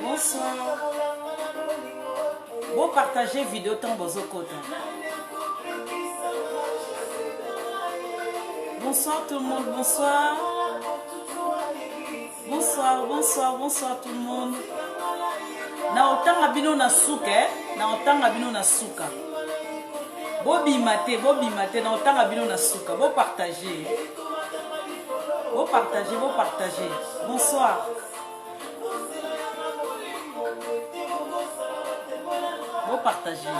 Bonsoir. Bon partager vidéo tant bozokota. Bonsoir tout le monde, bonsoir. Bonsoir, bonsoir, bonsoir tout le monde. Na otanga bino na suka, na otanga bino na suka. Bobi mate, na otanga bino na suka. Bon partager. Bon partager, bon partager. Bonsoir. Bon partager.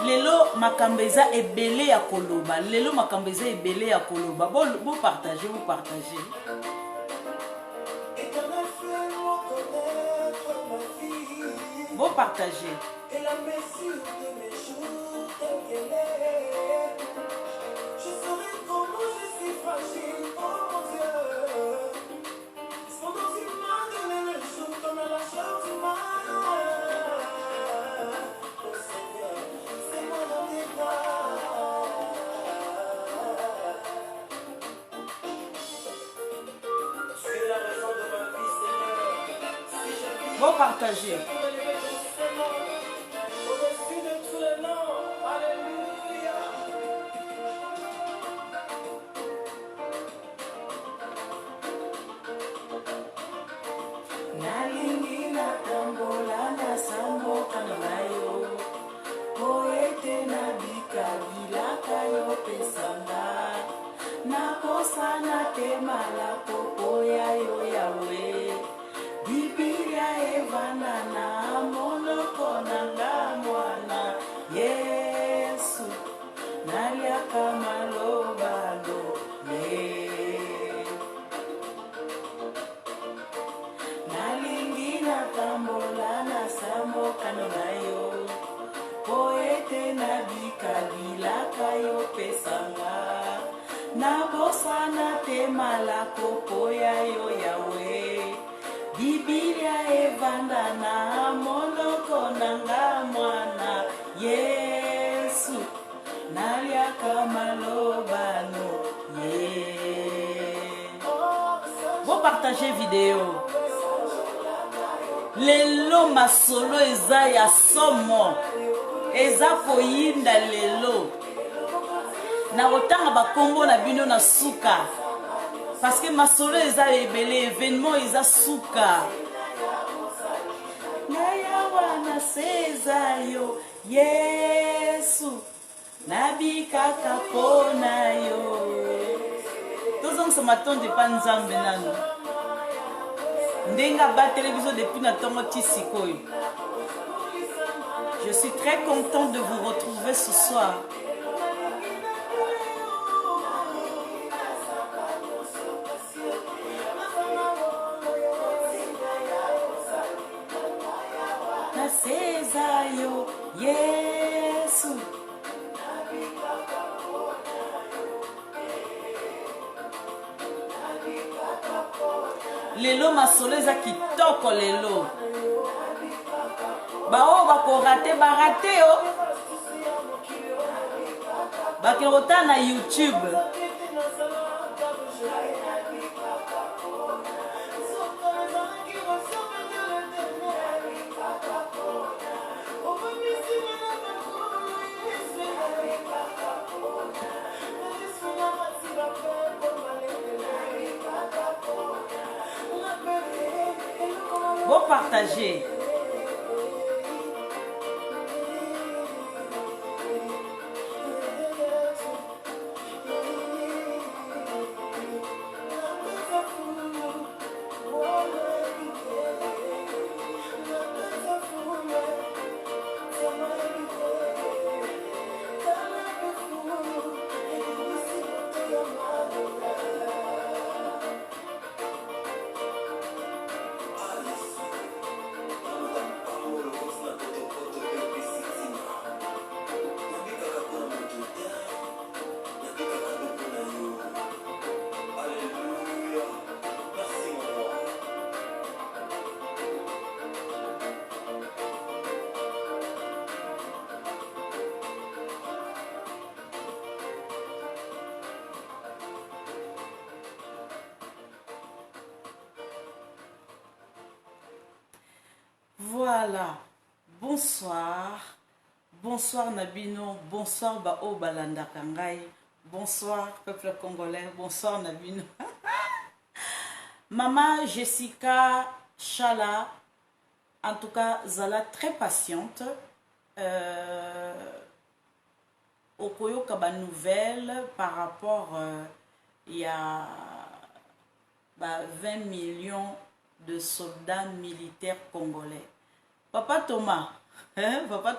Lelo makambeza ebele ya koloba. Lelo makambeza ebele ya koloba. Bon partager, bon partager. Bon partager. Et la mesure de mes jours telle qu'elle est, je saurais comment je suis fragile, oh mon Dieu. Cependant tu m'as donné le jour comme à la chose du mal. Oh Seigneur, c'est moi dans tes bras. Tu es la raison de ma vie, Seigneur. Bon partager. Bon partager vidéo. Lelo masolo eza ya somo. Eza koyinda lelo. Na otanga bakombo na bino na suka. Parce que masolo eza ebele, événement eza suka. Naya wana seza yo Yesu. Nabikaka pona yo. Tozong sa maton de panzambe nano. Ndenga ba télévision depuis na tongo tisikoyo. Je suis très content de vous retrouver ce soir. Na sezayo Yesu. Lelo masolo eza kitoko lelo. Bao bako rate barate yo. Bakirota na YouTube. Bon partager. Voilà, bonsoir, bonsoir Nabino, bonsoir Bao Balanda Kangai, bonsoir peuple congolais, bonsoir Nabino. Maman Jessica Chala, en tout cas, Zala très patiente. Au Koyo Kaba nouvelle par rapport, il y a 20 millions de soldats militaires congolais. Papa Thomas, hein, Papa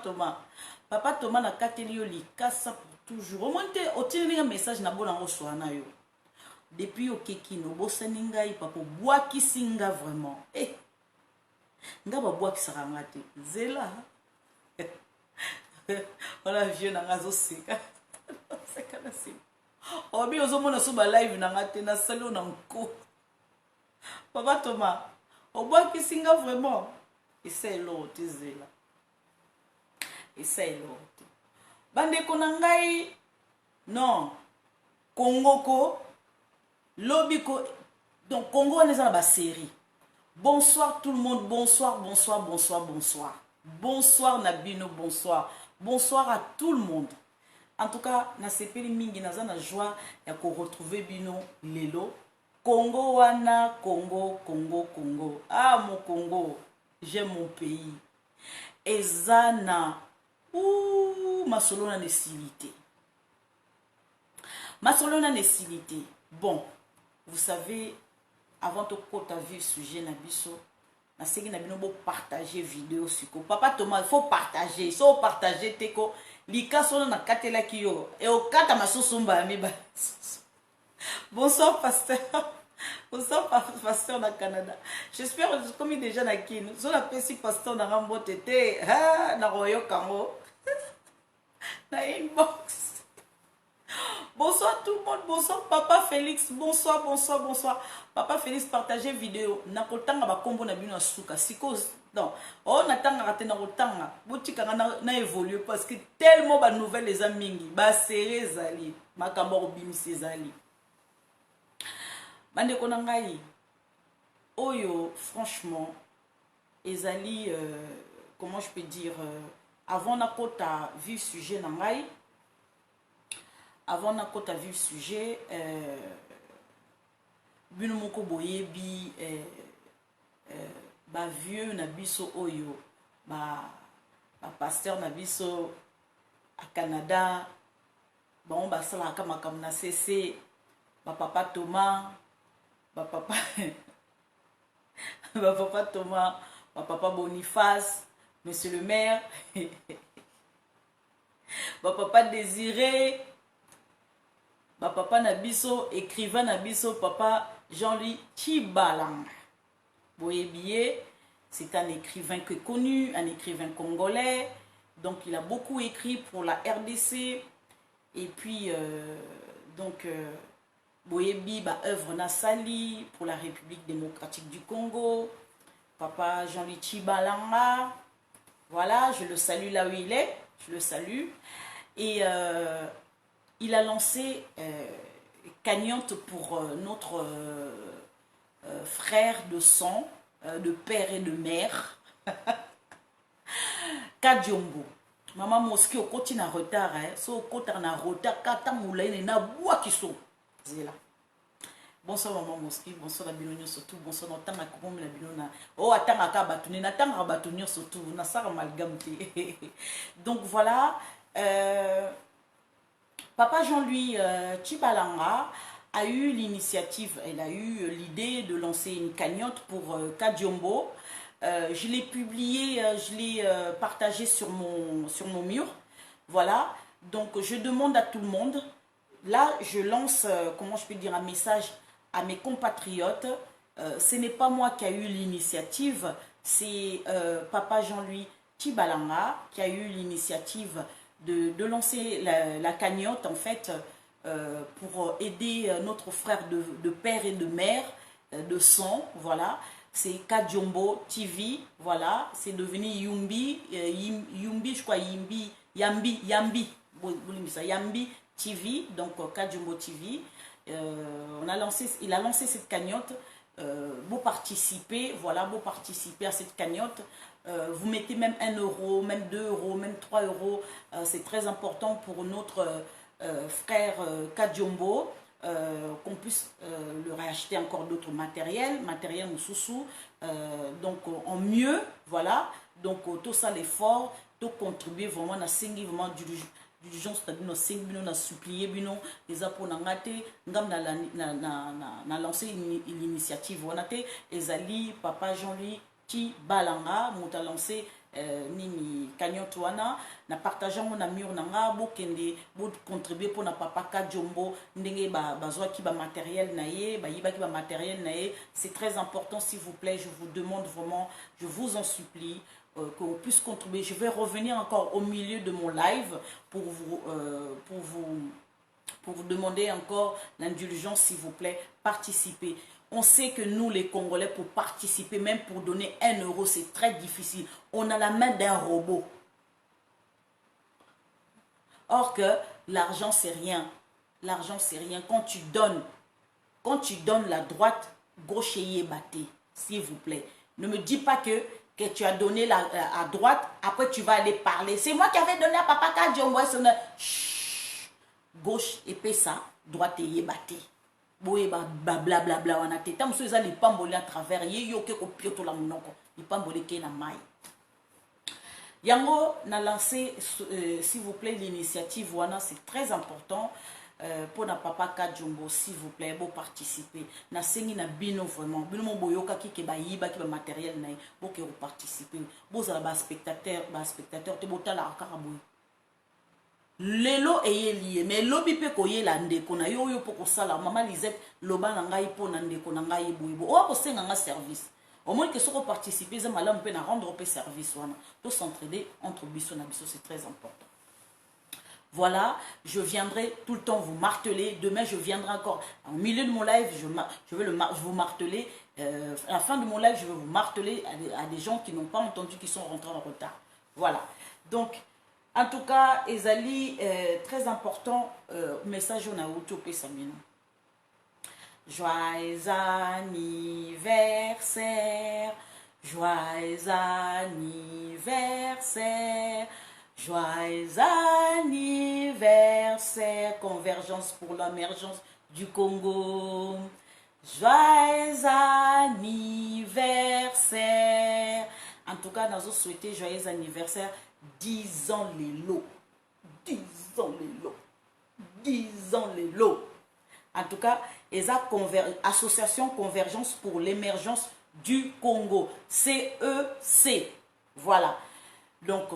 Thomas na katelio likasa pour toujours. Au moins au tini un message na bon reçoit na yo. Depuis au kekino bosani ngai papa boaki singa vraiment. Eh. Nga ba boaki saranga te. Zela. Voilà vieux na ngazo seka. Seka na seka. Obi ozomona so ba live na ngate na salon na nko. Papa Thomas, au boaki singa vraiment. Essaye l'autre, Zela. Essaye l'autre. Bande konangai, non. Congo ko, lobby ko. Donc Congo on est dans la série. Bonsoir tout le monde, bonsoir, bonsoir, bonsoir, bonsoir. Bonsoir Nabino, bonsoir. Bonsoir à tout le monde. En tout cas, na sepeli mingi na zana joie ya ko retrouver bino lelo. Congo wana, Congo, Congo, Congo. Ah mon Congo. J'aime mon pays. Ezana. Ouh, ma solo na nécessité. Ma solo na nécessité. Bon, vous savez, avant de côté vivre sujet na biso, na seki na bino bo partager vidéo siko. Papa Thomas, il faut partager. So partager teko lika solo na katela kiyo. Et au kata masusumba mi ba. Bonsoir pasteur. Bonsoir pasteur na Canada. J'espère comme il déjà na kin. So la pesi pasteur na rambo tete. Ha na royo kango. Na inbox. Bonsoir tout le monde. Bonsoir papa Félix. Bonsoir, bonsoir, bonsoir. Papa Félix partagez vidéo. Na kotanga ba kombo na bino suka. Siko non. Oh na tanga raté na kotanga. Botika na évoluer parce que tellement ba nouvelles les amingi. Ba seré zali. Makambo bimisi zali. Bande konangai, oyo, franchement, ezali, comment je peux dire, avant na kota vivre sujet nangai, avant na kota vivre sujet, bino moko boyebi, ba vieux na biso oyo, ba pasteur na biso à Canada, bon ba sala kamakam na CC, ba papa Thomas. Papa Thomas, papa Boniface, monsieur le maire, papa Désiré, papa Nabiso, écrivain Nabiso, papa Jean-Louis Chibalang. Boyebié, c'est un écrivain que connu, un écrivain congolais, donc il a beaucoup écrit pour la RDC, et puis Boyebi, œuvre Nassali pour la République démocratique du Congo. Papa Jean-Louis Chibalanga. Voilà, je le salue là où il est. Je le salue. Et il a lancé Cagnotte pour notre frère de sang, de père et de mère. Kadiombo. Maman Moski au côté en retard. So au côté en retard. Kata moulaine na bois qui sont. bonsoir maman Moski, bonsoir la bilonio surtout, bonsoir dans tanga comme la bilona. Oh atanga ka batuni, na tanga batuni surtout, na sa amalgame. Donc voilà, Papa Jean-Louis Tibalanga a eu l'initiative, elle a eu l'idée de lancer une cagnotte pour Kadiombo. Je l'ai publié, je l'ai partagé sur mon mur. Voilà, donc je demande à tout le monde, là je lance, comment je peux dire, un message à mes compatriotes. Ce n'est pas moi qui a eu l'initiative, c'est Papa Jean-Louis Tibalanga qui a eu l'initiative de lancer la cagnotte en fait pour aider notre frère de père et de mère de sang, voilà. C'est Kadiombo TV, voilà, c'est devenu Yumbi, Yumbi, je crois, Yambi TV, donc Kadiombo TV. Il a lancé cette cagnotte. Vous participez, voilà, vous participez à cette cagnotte. Vous mettez même 1 euro, même 2 euros, même 3 euros. C'est très important pour notre frère Kadiombo. Qu'on puisse leur acheter encore d'autres matériel ou sous donc en mieux, voilà. Donc tout ça l'effort, tout contribuer vraiment à singi vraiment d'urgence, c'est-à-dire nous supplier bino les apôtres na lancé l'initiative on a été ezali Papa Jean-Louis Tibalanga m'a lancé nini cagnotte wana na partageant mon mur nanga bo kende bo contribuer pour na Papa Kadiombo ndenge bazwa ki ba matériel na ye ba yiba ki ba matériel na ye. C'est très important, s'il vous plaît, je vous demande vraiment, je vous en supplie qu'on puisse contribuer. Je vais revenir encore au milieu de mon live pour vous demander encore l'indulgence, s'il vous plaît. Participez. On sait que nous, les Congolais, pour participer, même pour donner 1 euro, c'est très difficile. On a la main d'un robot. Or que l'argent, c'est rien. L'argent, c'est rien. Quand tu donnes la droite, gauche et batté, s'il vous plaît. Ne me dis pas que tu as donné à droite, après tu vas aller parler. C'est moi qui avais donné à Papa Kadiombo. Gauche et ça, droite et batté. Boye blablabla wana te tam so eza li pamboli à travers ye yo ke ko pioto la monoko li pamboli ke na mai yango na lancé s'il vous plaît l'initiative wana. C'est très important pour na Papa Kadiombo, s'il vous plaît, bo participer na sengi na bino vraiment bino mo boyoka ki ke ba yiba ki ba matériel na bo ke participer bo za ba spectateur te botala akara boye lelo eye lié mais lobi pe koye la ndeko na yo yo poko sala mama Lisette loba na ngai po na ndeko na ngai boyibo o ko senga nga service au moins que soko participer za malamu pe na rendre pe service wana to s'entraider entre biso na biso. C'est très important. Voilà, je viendrai tout le temps vous marteler. Demain je viendrai encore au milieu de mon live, je vais vous marteler à la fin de mon live, je vais vous marteler à des gens qui n'ont pas entendu, qui sont rentrés en retard. Voilà, donc en tout cas, Ezali, très important, message on a autopé Samino. Joyeux anniversaire, joyeux anniversaire, joyeux anniversaire, convergence pour l'émergence du Congo. Joyeux anniversaire. En tout cas, nous souhaitons joyeux anniversaire. 10 ans les lots, 10 ans les lots, 10 ans les lots. En tout cas, Association Convergence pour l'émergence du Congo, CEC. Voilà. Donc,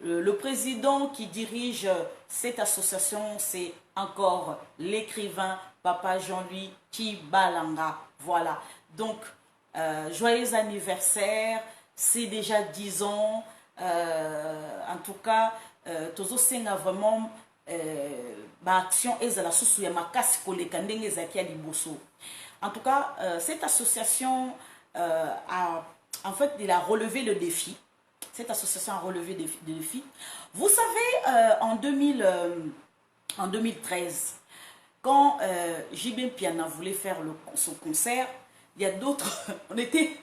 le président qui dirige cette association, c'est encore l'écrivain Papa Jean-Louis Tibalanga. Voilà. Donc, joyeux anniversaire, c'est déjà 10 ans. En tout cas, tozo senga vraiment action ezala susu ya makasi koleka ndenge ezaki ya liboso. En tout cas, cette association en fait, il a relevé le défi. Cette association a relevé le défi. Vous savez, en 2013, quand JB Piana voulait faire son concert, il y a d'autres, on était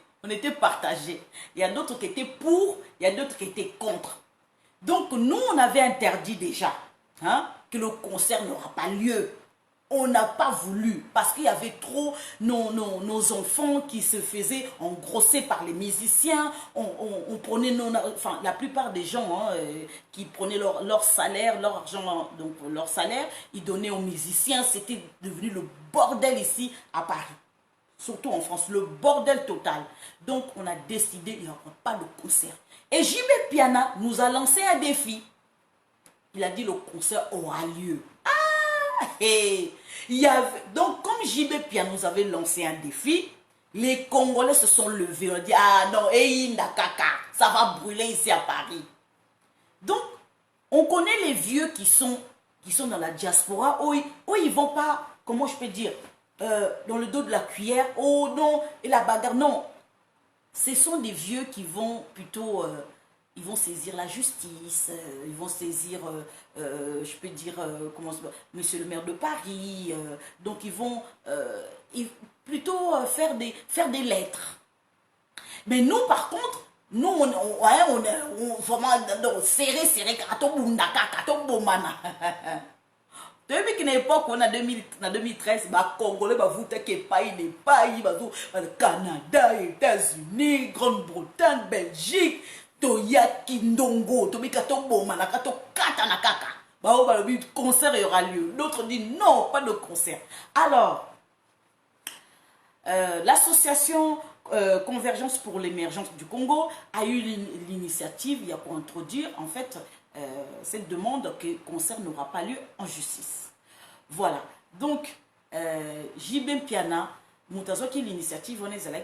partagés. Il y a d'autres qui étaient pour, il y a d'autres qui étaient contre. Donc nous, on avait interdit déjà que le concert n'aura pas lieu. On n'a pas voulu parce qu'il y avait trop nos enfants qui se faisaient engrosser par les musiciens. On prenait enfin, la plupart des gens qui prenaient leur salaire, leur argent, donc leur salaire, ils donnaient aux musiciens. C'était devenu le bordel ici à Paris. Surtout en France, le bordel total. Donc on a décidé, il n'y aura pas de concert. Et JB Piana nous a lancé un défi. Il a dit le concert aura lieu. Et donc, comme JB Pia nous avait lancé un défi, les Congolais se sont levés. On dit, ah non, ça va brûler ici à Paris. Donc, on connaît les vieux qui sont dans la diaspora, où ils vont pas, comment je peux dire, dans le dos de la cuillère, oh non, et la bagarre, non. Ce sont des vieux qui vont plutôt... ils vont saisir la justice, ils vont saisir, je peux dire, monsieur le maire de Paris. Donc, ils vont plutôt faire des lettres. Mais nous, par contre, nous, on vraiment serré, bomana. Depuis qu'une époque, on a 2013, les Congolais vont voter que pays, Canada, États-Unis, Grande-Bretagne, Belgique. Toyaki ndongo, tobikato bomana, kato kata na kaka. Le concert aura lieu. D'autres disent non, pas de concert. Alors, l'association Convergence pour l'émergence du Congo a eu l'initiative, il y a pour introduire en fait cette demande que le concert n'aura pas lieu en justice. Voilà. Donc, JB Piana, Moutazoki l'initiative, on est à la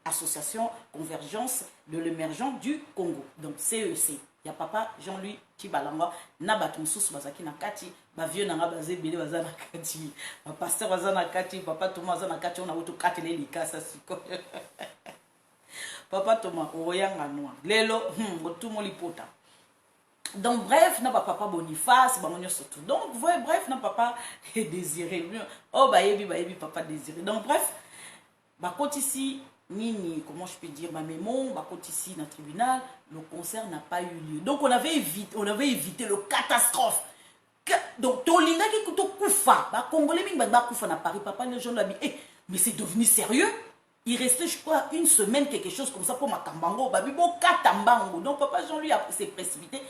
Association Convergence de l'émergence du Congo. Donc CEC. Il y a papa Jean-Louis Tibalanga, Nabaton Sous Bazaki Nakati, Bavio Nanga Bazé Bélé Bazanakati, Pasteur Bazanakati, Papa Thomas Bazanakati, on a auto katele lika ça Papa Thomas, Oyanga Noir. Lelo, tout mon lipota. Donc bref, n'a pas papa Boniface, surtout. Donc bref, n'a papa désiré. Oh baébi papa désiré. Donc bref, bah quand ici nini, comment je peux dire, ma mémoire, bah quand ici dans le tribunal, le concert n'a pas eu lieu. Donc on avait évité le catastrophe. Donc tolinga qui kuto kufa, bah congolais ming bah kufa na Paris, papa les gens l'ont dit, mais c'est devenu sérieux. Il restait, je crois, une semaine, quelque chose comme ça pour ma Kambango. Bah bon katambango. Donc papa Jean-Louis s'est précipité.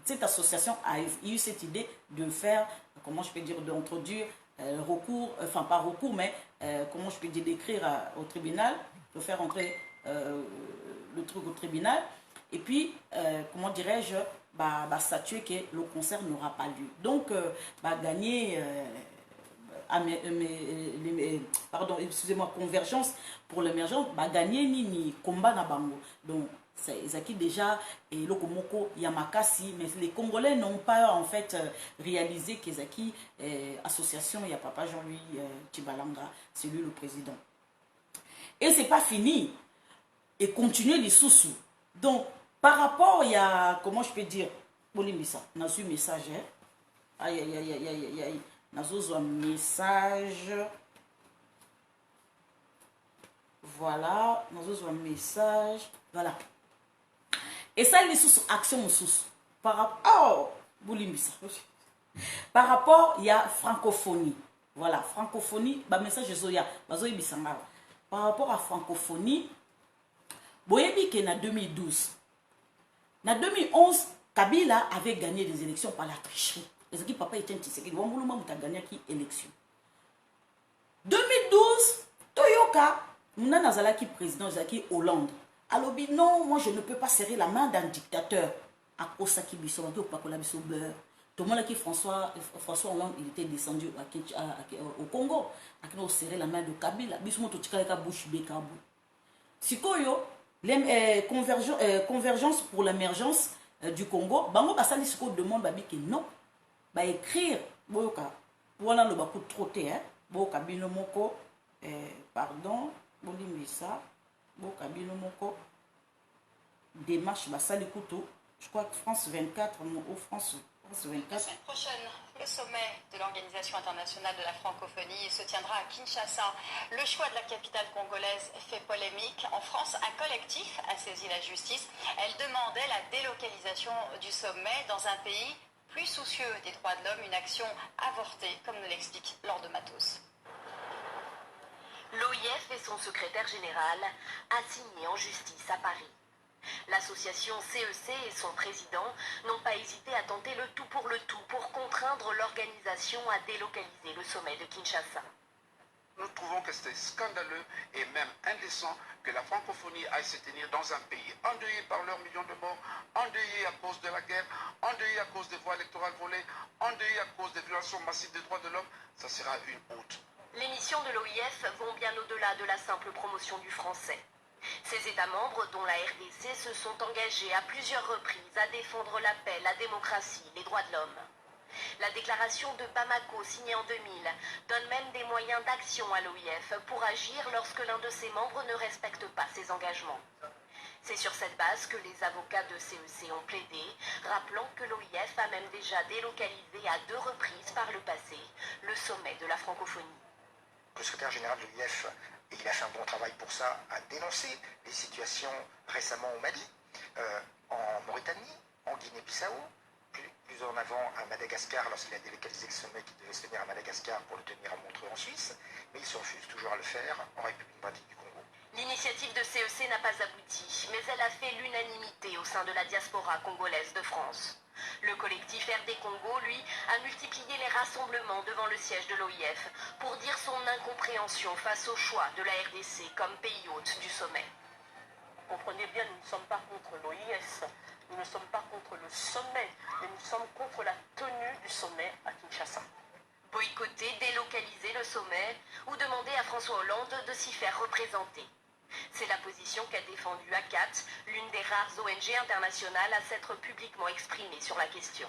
Cette association a eu cette idée de faire, comment je peux dire, d'introduire recours, enfin pas recours, mais comment je peux dire, d'écrire au tribunal, de faire entrer le truc au tribunal, et puis, comment dirais-je, statuer que le concert n'aura pas lieu. Donc, gagner, pardon, excusez-moi, Convergence pour l'émergence, gagner ni combat na bango. Donc, c'est qui déjà et Lokomoko Yamakasi, mais les Congolais n'ont pas en fait réalisé que Zaki association, il y a papa Jean-Louis Tibalanga, c'est lui le président. Et c'est pas fini. Et continuer les sous-sous. Donc, par rapport, il y a, comment je peux dire, Bolimbisa, n'a eu message, aïe, aïe, aïe, aïe, aïe, aïe, n'a eu un message. Voilà, n'a eu un message. Voilà. Et ça, les sous-actions sous. Par rapport, par rapport, il y a francophonie. Voilà, francophonie, message de Zoya, par rapport à francophonie, Boyebi qui est en 2012. En 2011, Kabila avait gagné des élections par la tricherie. Et ce qui papa était un tisséki, a gagné qui élection. 2012, Toyoka, Mouna Nazalaki président, Zaki Hollande. Alors, non, moi je ne peux pas serrer la main d'un dictateur. À Osaki Bissonaki ou Pakola Bissobeur. Tout le monde qui François Hollande, il était descendu au Congo. Il a serré la main de Kabila. Bissomoto Tikaleka Bouch Bekabu. Sikoyo, convergence pour l'émergence du Congo. Bango Basali Siko demande que non. Bah écrire, Boyoka, voilà le bakou trotté, hein. Boyoka Binomoko, pardon, Bolimbisa. Moko démarche Basali Koutou, je crois que France 24 ou France 24. La semaine prochaine, le sommet de l'Organisation internationale de la francophonie se tiendra à Kinshasa. Le choix de la capitale congolaise fait polémique. En France, un collectif a saisi la justice. Elle demandait la délocalisation du sommet dans un pays plus soucieux des droits de l'homme, une action avortée, comme nous l'explique Laure de Matos. L'OIF et son secrétaire général assigné en justice à Paris. L'association CEC et son président n'ont pas hésité à tenter le tout pour contraindre l'organisation à délocaliser le sommet de Kinshasa. Nous trouvons que c'est scandaleux et même indécent que la francophonie aille se tenir dans un pays endeuillé par leurs millions de morts, endeuillé à cause de la guerre, endeuillé à cause des voix électorales volées, endeuillé à cause des violations massives des droits de l'homme. Ça sera une honte. Les missions de l'OIF vont bien au-delà de la simple promotion du français. Ces États membres, dont la RDC, se sont engagés à plusieurs reprises à défendre la paix, la démocratie, les droits de l'homme. La déclaration de Bamako, signée en 2000, donne même des moyens d'action à l'OIF pour agir lorsque l'un de ses membres ne respecte pas ses engagements. C'est sur cette base que les avocats de CEC ont plaidé, rappelant que l'OIF a même déjà délocalisé à 2 reprises par le passé le sommet de la francophonie. Le secrétaire général de l'OIF, et il a fait un bon travail pour ça, a dénoncé les situations récemment au Mali, en Mauritanie, en Guinée-Bissau, plus en avant à Madagascar, lorsqu'il a délocalisé le sommet qui devait se tenir à Madagascar pour le tenir à Montreux en Suisse, mais il se refuse toujours à le faire en République démocratique du Congo. L'initiative de CEC n'a pas abouti, mais elle a fait l'unanimité au sein de la diaspora congolaise de France. Le collectif RD Congo, lui, a multiplié les rassemblements devant le siège de l'OIF pour dire son incompréhension face au choix de la RDC comme pays hôte du sommet. Comprenez bien, nous ne sommes pas contre l'OIS, nous ne sommes pas contre le sommet, mais nous sommes contre la tenue du sommet à Kinshasa. Boycotter, délocaliser le sommet ou demander à François Hollande de s'y faire représenter. C'est la position qu'a défendue ACAT, l'une des rares ONG internationales à s'être publiquement exprimée sur la question.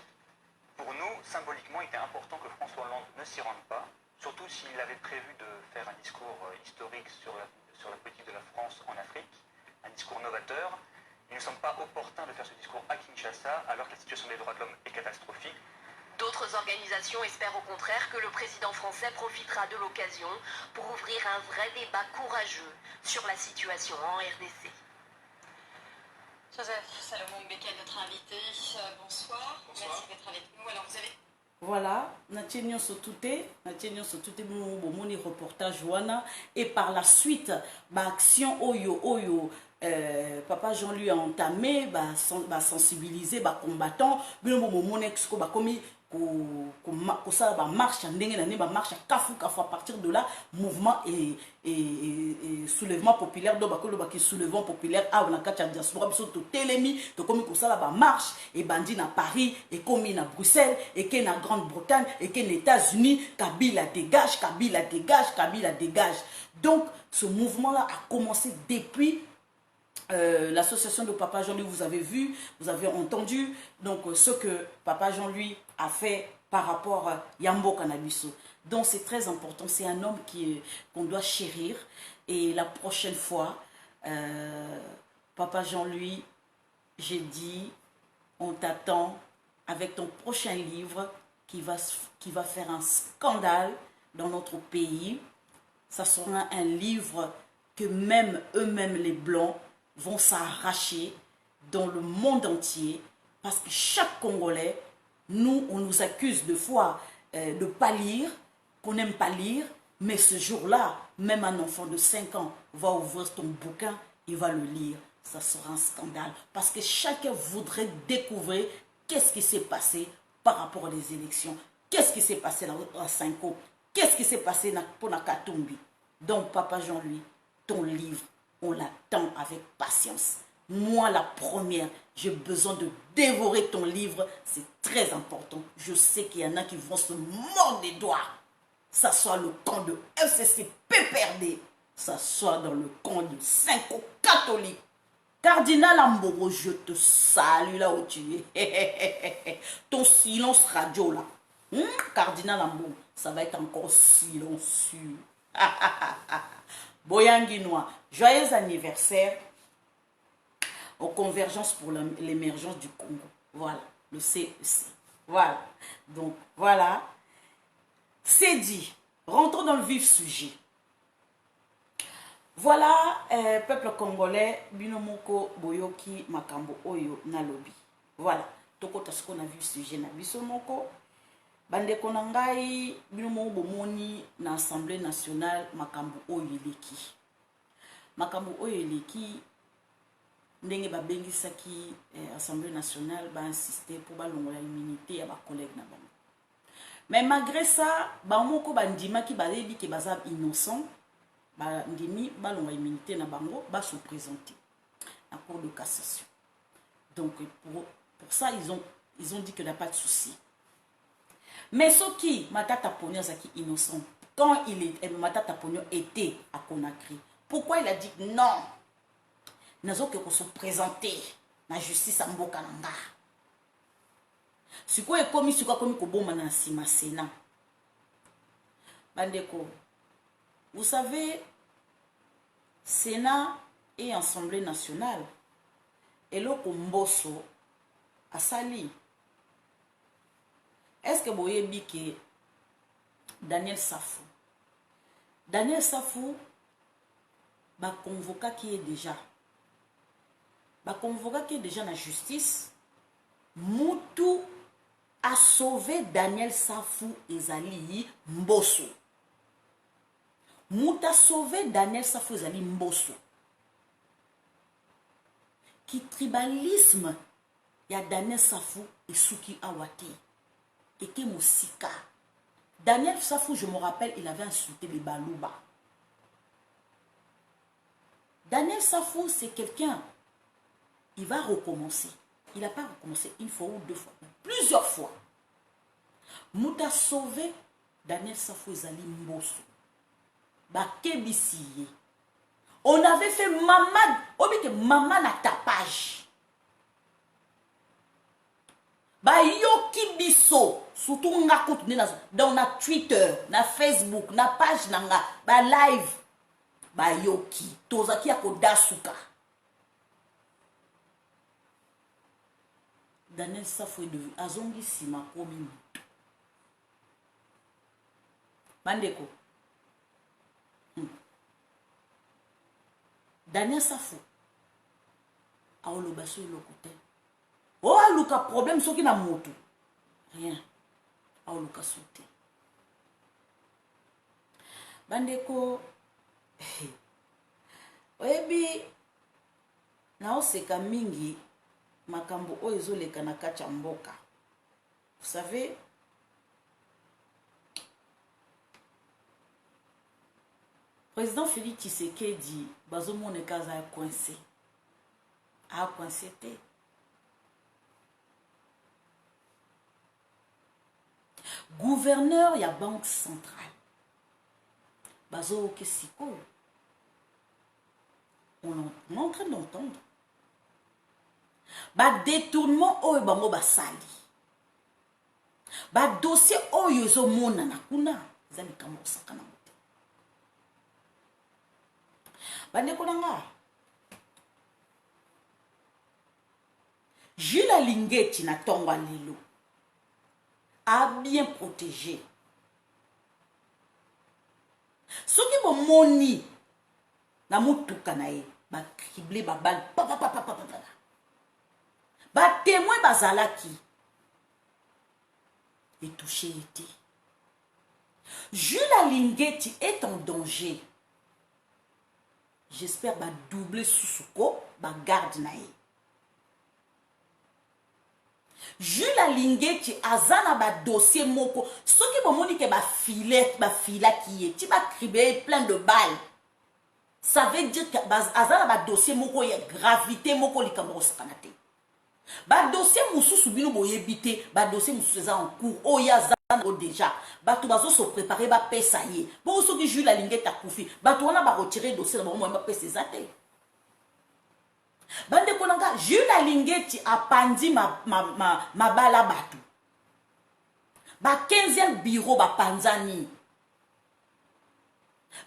Pour nous, symboliquement, il était important que François Hollande ne s'y rende pas, surtout s'il avait prévu de faire un discours historique sur la politique de la France en Afrique, un discours novateur. Il ne semble pas opportun de faire ce discours à Kinshasa, alors que la situation des droits de l'homme est catastrophique. D'autres organisations espèrent au contraire que le président français profitera de l'occasion pour ouvrir un vrai débat courageux sur la situation en RDC. Joseph Salomon Mbeke, notre invité, bonsoir. Merci d'être avec nous. Alors vous avez... Voilà, Natchenio Sotouté, Bomoni reportage Wana, et par la suite, action Oyo, Papa Jean-Louis a entamé, sensibiliser, combattant, commis ça marche marche à partir de là mouvement et soulèvement populaire donc soulèvement populaire a on a diaspora biso to telemi to comme ça là marche et bandi na Paris et comme na Bruxelles et que na Grande-Bretagne et que les États-Unis Kabila dégage Kabila dégage Kabila dégage. Donc ce mouvement là a commencé depuis l'association de Papa Jean-Louis, vous avez vu, vous avez entendu donc ce que Papa Jean-Louis a fait par rapport à Yambo Cannabiso. Donc c'est très important, c'est un homme qu'on doit chérir. Et la prochaine fois, Papa Jean-Louis, j'ai dit, on t'attend avec ton prochain livre qui va faire un scandale dans notre pays. Ça sera un livre que même eux-mêmes les Blancs vont s'arracher dans le monde entier parce que chaque Congolais, nous, on nous accuse de fois de ne pas lire, qu'on n'aime pas lire, mais ce jour-là, même un enfant de 5 ans va ouvrir ton bouquin, il va le lire. Ça sera un scandale parce que chacun voudrait découvrir qu'est-ce qui s'est passé par rapport aux élections, qu'est-ce qui s'est passé à Sanko, qu'est-ce qui s'est passé pour la Katumbi. Donc, Papa Jean-Louis, ton livre, on l'attend avec patience. Moi, la première, j'ai besoin de dévorer ton livre. C'est très important. Je sais qu'il y en a qui vont se mordre les doigts. Ça soit le camp de FCC PPRD, ça soit dans le camp de Cinco catholique. Cardinal Amboro, je te salue là où tu es. Ton silence radio là. Cardinal Amboro, ça va être encore silencieux. Boyanguinois, joyeux anniversaire aux convergences pour l'émergence du Congo. Voilà, le CEC. Voilà, donc voilà. C'est dit. Rentrons dans le vif sujet. Voilà, peuple congolais, Binomoko Boyoki Makambo Oyo Nalobi. Voilà, tokota siko na vu sujet na biso moko bandeko na ngai bino mo bomoni na Assemblée nationale makambo oyo eleki ndenge babengisaki Assemblée nationale ba insister pour balongola immunité ya ba collègue na bango. Mais malgré ça bamoko bandimaki balebi ke baza innocent bandimi balongola immunité na bango ba se présenter à cour de cassation. Donc pour ça ils ont dit qu'il n'y a pas de souci. Mais ce qui Matata Ponyo zaki innocent quand Matata Ponyo était à Conakry, pourquoi il a dit non? Nazo que se présenter na justice à mboka nanga. Siko e komi siko komi ko bomba na sima Sénat. Bandeko, vous savez, Sénat et Assemblée nationale et le Komboso a sali. Est-ce que vous voyez que Daniel Safou va convoquer qui est déjà la justice. Moutou a sauvé Daniel Safou ezali Mbosso. Moutou a sauvé Daniel Safou ezali Mbosso. Qui tribalisme ya Daniel Safou et Souki Awate. Et que Moussika. Daniel Safou, je me rappelle, il avait insulté les Balouba. Daniel Safou, c'est quelqu'un, il va recommencer. Il n'a pas recommencé une fois ou deux fois, plusieurs fois. Mouta sauvé Daniel Safou Zali Mbosso. Bakebisiye. On avait fait maman, on dit que maman na tapage. Ba yoki biso surtout nga koutune dans na Twitter, na Facebook, na page nanga, ba live, ba yoki tozaki ya kodasuka. Daniel Safou est devenu azongi sima komi. Bandeko. Daniel Safou a olobaso lokote. Oh, aluka problème soki na moto. Rien. A oluka soute. Bandeko. Oyebi na oseka mingi makambo oyo ezoleka na kati ya mboka. Vous savez, président Félix Tshisekedi bazomone kaza ya coincé. A coincé te. Gouverneur ya banque centrale. Bazo Kesiko. On est en train d'entendre. Ba détournement oyo bango basali. Ba dossier oyo zo mona na kuna zali kamo sakana mote. Bandeko nanga. Jules Alingeti na tongwa lelo a bien protégé. Ce qui bon moni na mutuka na ye ba criblé ba balle ba témoin bazalaki et touché été. Jules Alingeti est en danger. J'espère ba doubler Susuko ba garde na ye. Jules Alingeti azana ba dossier moko. Ce qui bon moni ke ba fila qui est, tu ba criblé plein de balles. Ça veut dire que azana ba dossier moko ya gravité moko likambo sakanate. Ba dossier mususu bino boyebite, ba dossier mususu en cours. Oh ya zana déjà. Ba to bazo se préparer ba pesa ye. Bo so ki Jules Alingeti akufi, ba to wana ba retirer dossier na ba pesa zate. Bande konanga Jules Alingeti a pandi ma bala batu. Ba 15e bureau ba panzani.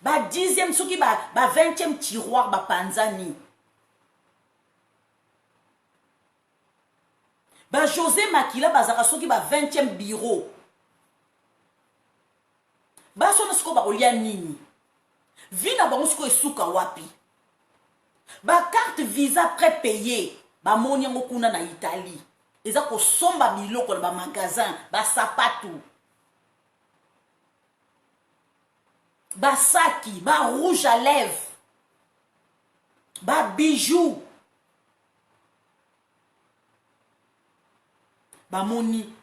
Ba 10e soki ba 20e tiroir ba panzani. Ba José Makila bazaka soki ba 20e bureau. Ba sona siko ba olia nini. Vina ba musiko esuka wapi. Ba carte visa prépayée ba moni ngo kuna na Italie eza kosomba biloko na bamagasin basapatu basaki barouge à lèvres babijoux bamoni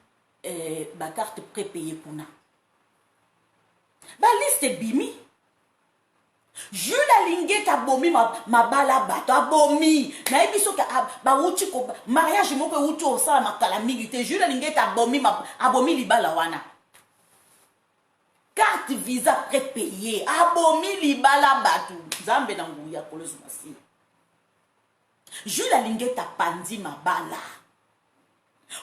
bacarte prépayé kuna baliste bimi Jules alingi abomi mabala bato abomi nayebi soki bauti mariage moko euti osala makala mingi te Jules alingi abomi libala wana carte visa prépayé abomi libala bato nzambe na nguya koloso masi Jules alingi pandi mabala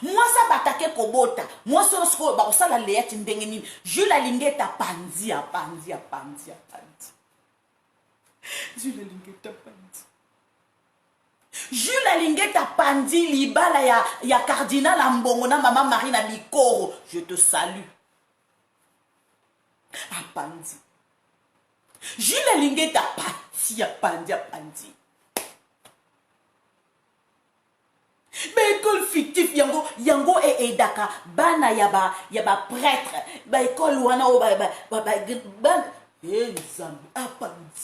mwasi abatake kobota mwasi oyo sikoyo bakosala leyati ndenge nini Jules alingi pandi Jules alingi pandi libala ya cardinal Ambongo na mama Marie na Bikoro. Je te salue. Apandi. Jules alingi pandi. Ba école fictif yango edaka bana ya ba prêtre ba école wana o ba nzambe apandi.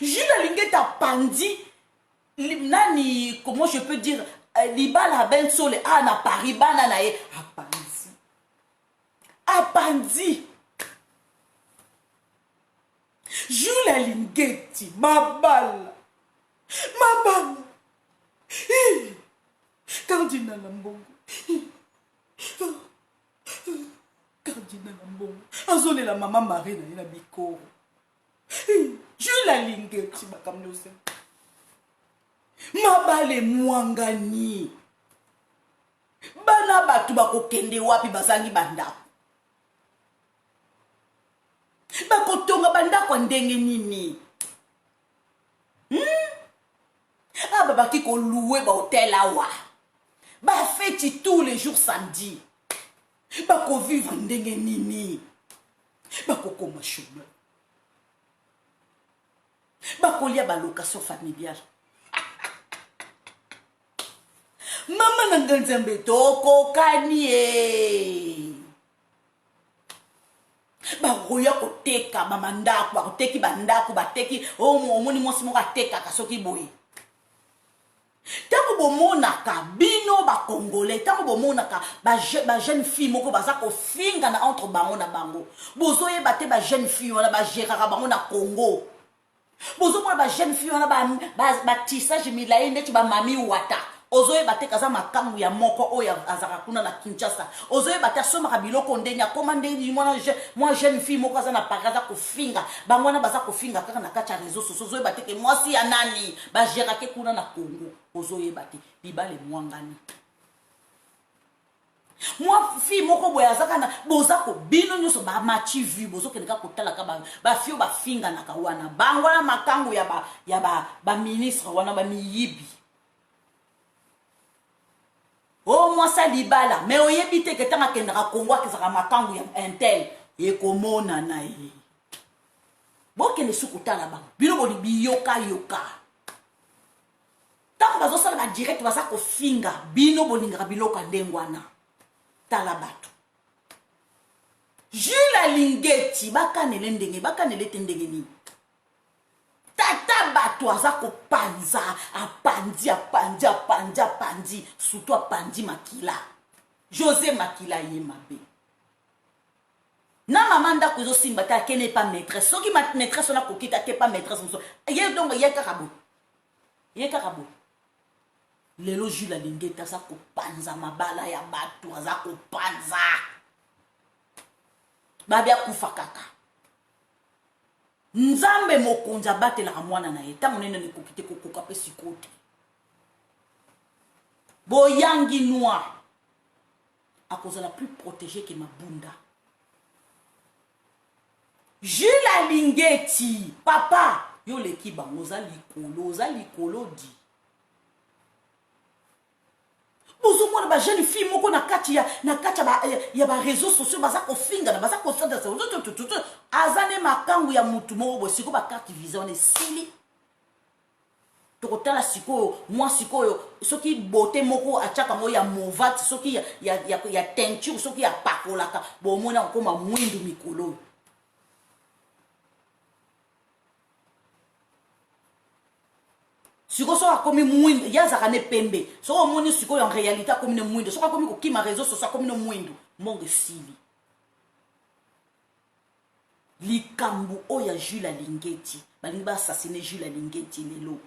Jules alingi pandi nani, comment je peux dire, libala ben sole na Paris bana na ye apandi. Jules alingi mabala cardinal Ambongo azolela mama Marie na ye na Bikoro. Jules alingi bakamnose mabale mwangani bana batu bakokende wapi bazangi bandako bakotonga bandako ndenge nini babaki koloué bahotel awa bafeti tous les jours samedi bakovivre ndenge nini bakokoma chômeur bakolia balocation familiale mama na nganzambe tokokani bakoya koteka mama ndako bakoteki bandako bateki omoni mwasi moko atekaka soki boye tango bomonaka bino bakongolais tango bomonaka bajeune fille moko baza kofinga na entre bango na bango bozoyeba te bajeune fille wana bagéraka bango na Congo bozomona bajeune fille wana batissage milayi ndeti bamami wata ozoyeba te kaza makambu ya moko oyo azaka kuna na Kinshasa ozoyeba te asomaka biloko ndenge akoma ndenge mwa jeune fille moko aza na Paris aza kofinga bango wana baza kofinga kaka na kati ya réseaux sociaux ozoyeba te ke mwasi ya nani bagérake kuna na Congo ozoyeba te libale mwangani mwa fille moko boye azaka na boza ko bino nyonso bamati vu bozokendeka kotalaka bafio bafinga na kawana bango wana makangu ya baministre wana bamiyibi o mwasa libala me oyebi te ke tanga kendaka Kongo akizaka makangu ya intel ekomona na ye bokende sukutala bango bino boli biyoka tango bazosala ba direct baza kofinga bino bolingaka biloko ndengwana tala bato Jules alingeti bakanele te ndenge nini tata bato aza kopanza apandi surtout apandi Makila José Makila ye mabe na mama ndako ezosimba te akene pa maîtresse soki maîtresse wana kokita te pa maîtresse moso ye donc ye kaka bo lelo Jules alingeti aza kopanza mabala ya bato aza kopanza babi akufa kaka nzambe mokonzi abatelaka mwana na ye ntango nene nekoki te kokoka mpe sikoyo te boyangi noir akozala plus protégé ke mabunda Jules alingeti papa yo leki bango oza likolo di bozomona ba jeune fille moko na kati ya ba réseaux sociaux baza kofinga na baza kosanda azane makangu ya mutu moko bosiko ba carte visa on esili tokotala sikoyo moi sikoyo soki beauté moko achaka mo ya movat soki ya teinture soki ya pakolaka bomona okoma mwindu mikolo siko so akomi mwindu yazaka ne pembe so omoni sikoyo en réalité akomi ne mwindu so akomi kokima réseau social akomi ne mwindu monge sili likambu oya Jules Alingeti balingi ba assassiner Jules Alingeti lelo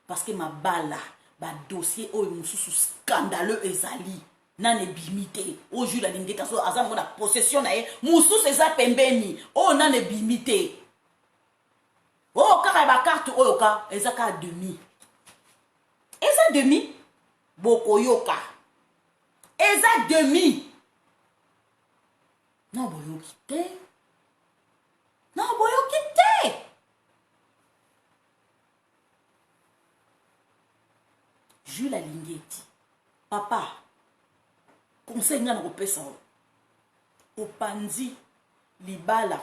parce que ma bala ba dossier oyo mususu scandaleux ezali nane bimité o Jules Alingeti so azango na possession na ye mususu eza pembeni o nane bimité o kaka ba carte oyo ka ezaka demi eza demi bokoyoka eza demi non boyoki te non boyoki te Jules Alingeti papa conseil nga na kopesa opanzi libala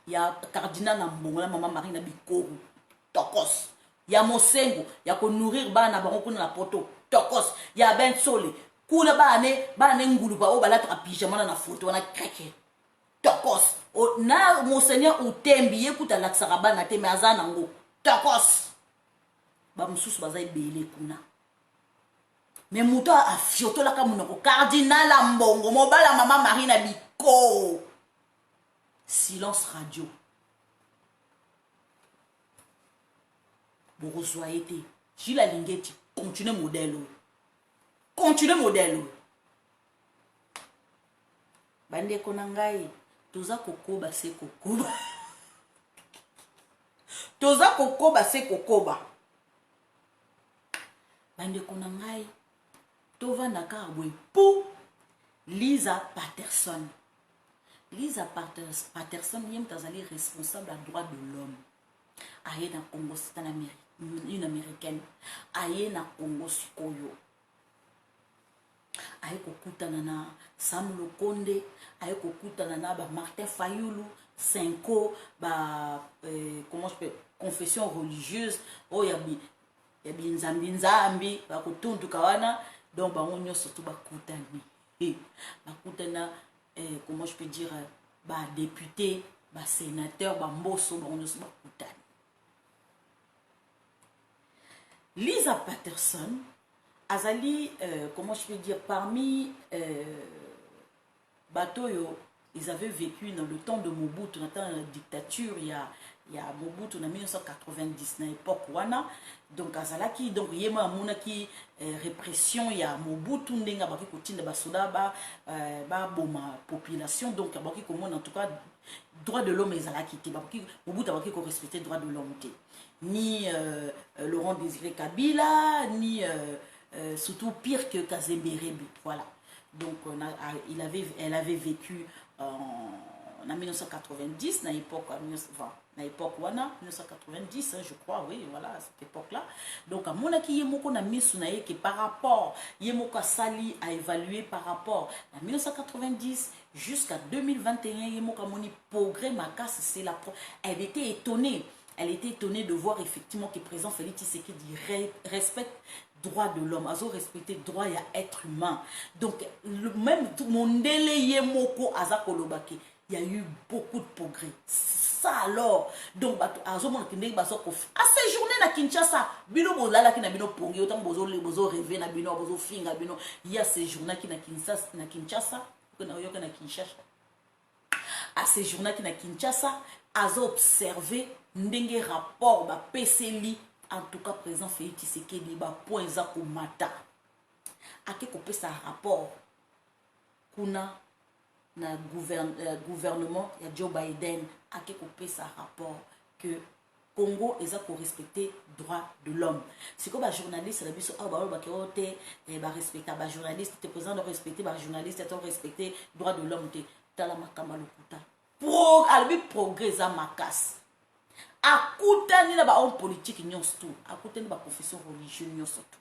ya cardinal na mbongo na mama Marina Bikoru tokos ya mosengo ya ko nourrir bana bango kuna na poto tokos ya ben sole kuna bane nguluba o balata pyjama na photo na kreke tokos o na monseigneur utembi yekuta laksaka bana te me azana ngo tokos ba mususu bazai bele kuna me muto afiotola ka munoko cardinal mbongo mobala mama Marina Bikoru silence radio Boroswa été Jules Alingeti continue modèle bande konangai toza kokoba se kokoba toza kokoba se kokoba bande konangai tovanda kabwe pou Lisa Patterson yem tazali responsable à droit de l'homme aye na Congo c'est une américaine aye na Congo sikoyo aye kokutana na Sam Lokonde aye kokutana na ba Martin Fayulu Senko ba comment je peux confession religieuse oh ya nzambi ba kotundu kawana donc ba onyo surtout ba kutani bakutana comment je peux dire ba député ba sénateur ba mboso ba onyo ba kutani Lisa Patterson azali comment je peux dire parmi Batoyo ils avaient vécu dans le temps de Mobutu dans la dictature il y a Mobutu en 1990 na époque wana donc azalaki donc yema mona ki répression ya Mobutu ndenga baki kotinda basoda ba boma population donc baki komona en tout cas droit de l'homme ezalaki te baki Mobutu baki ko respecter droit de l'homme te ni Laurent Désiré Kabila ni surtout pire que Kazembe Rebi voilà donc elle avait vécu en 1990 na époque na époque wana 1990 je crois oui voilà à cette époque là donc à mon aki yemoko na misu na ye que par rapport yemoko sali a évalué par rapport à 1990 jusqu'à 2021 yemoko moni progrès makasi c'est la elle était étonnée de voir effectivement que le président Félix Tshisekedi respecte droit de l'homme, azo respecter droit à être humain. Donc même tout mon délai yemoko azakolobaki, il y a eu beaucoup de progrès. Ça alors, donc azo mon kende baso ko a séjourné na Kinshasa, bino bozala ki na bino pongi autant bozo rêver na bino bozo finga bino, il y a séjourné ki na Kinshasa, na yoka na Kinshasa. A séjourné ki na Kinshasa, azo observer ndenge rapport ba PCLI en tout cas président Félix Tshisekedi ba point za ko mata ake ko pesa rapport kuna na gouvernement ya Joe Biden ake ko pesa rapport que Congo eza ko respecter droit de l'homme c'est comme ba journaliste la biso ba keote ba respecter ba journaliste te président de respecter ba journaliste te respecter droit de l'homme te tala makamba lokuta pro albi progrès za makas akutani na ba homme politique nyonso tout akutani ba confession religieuse nyonso tout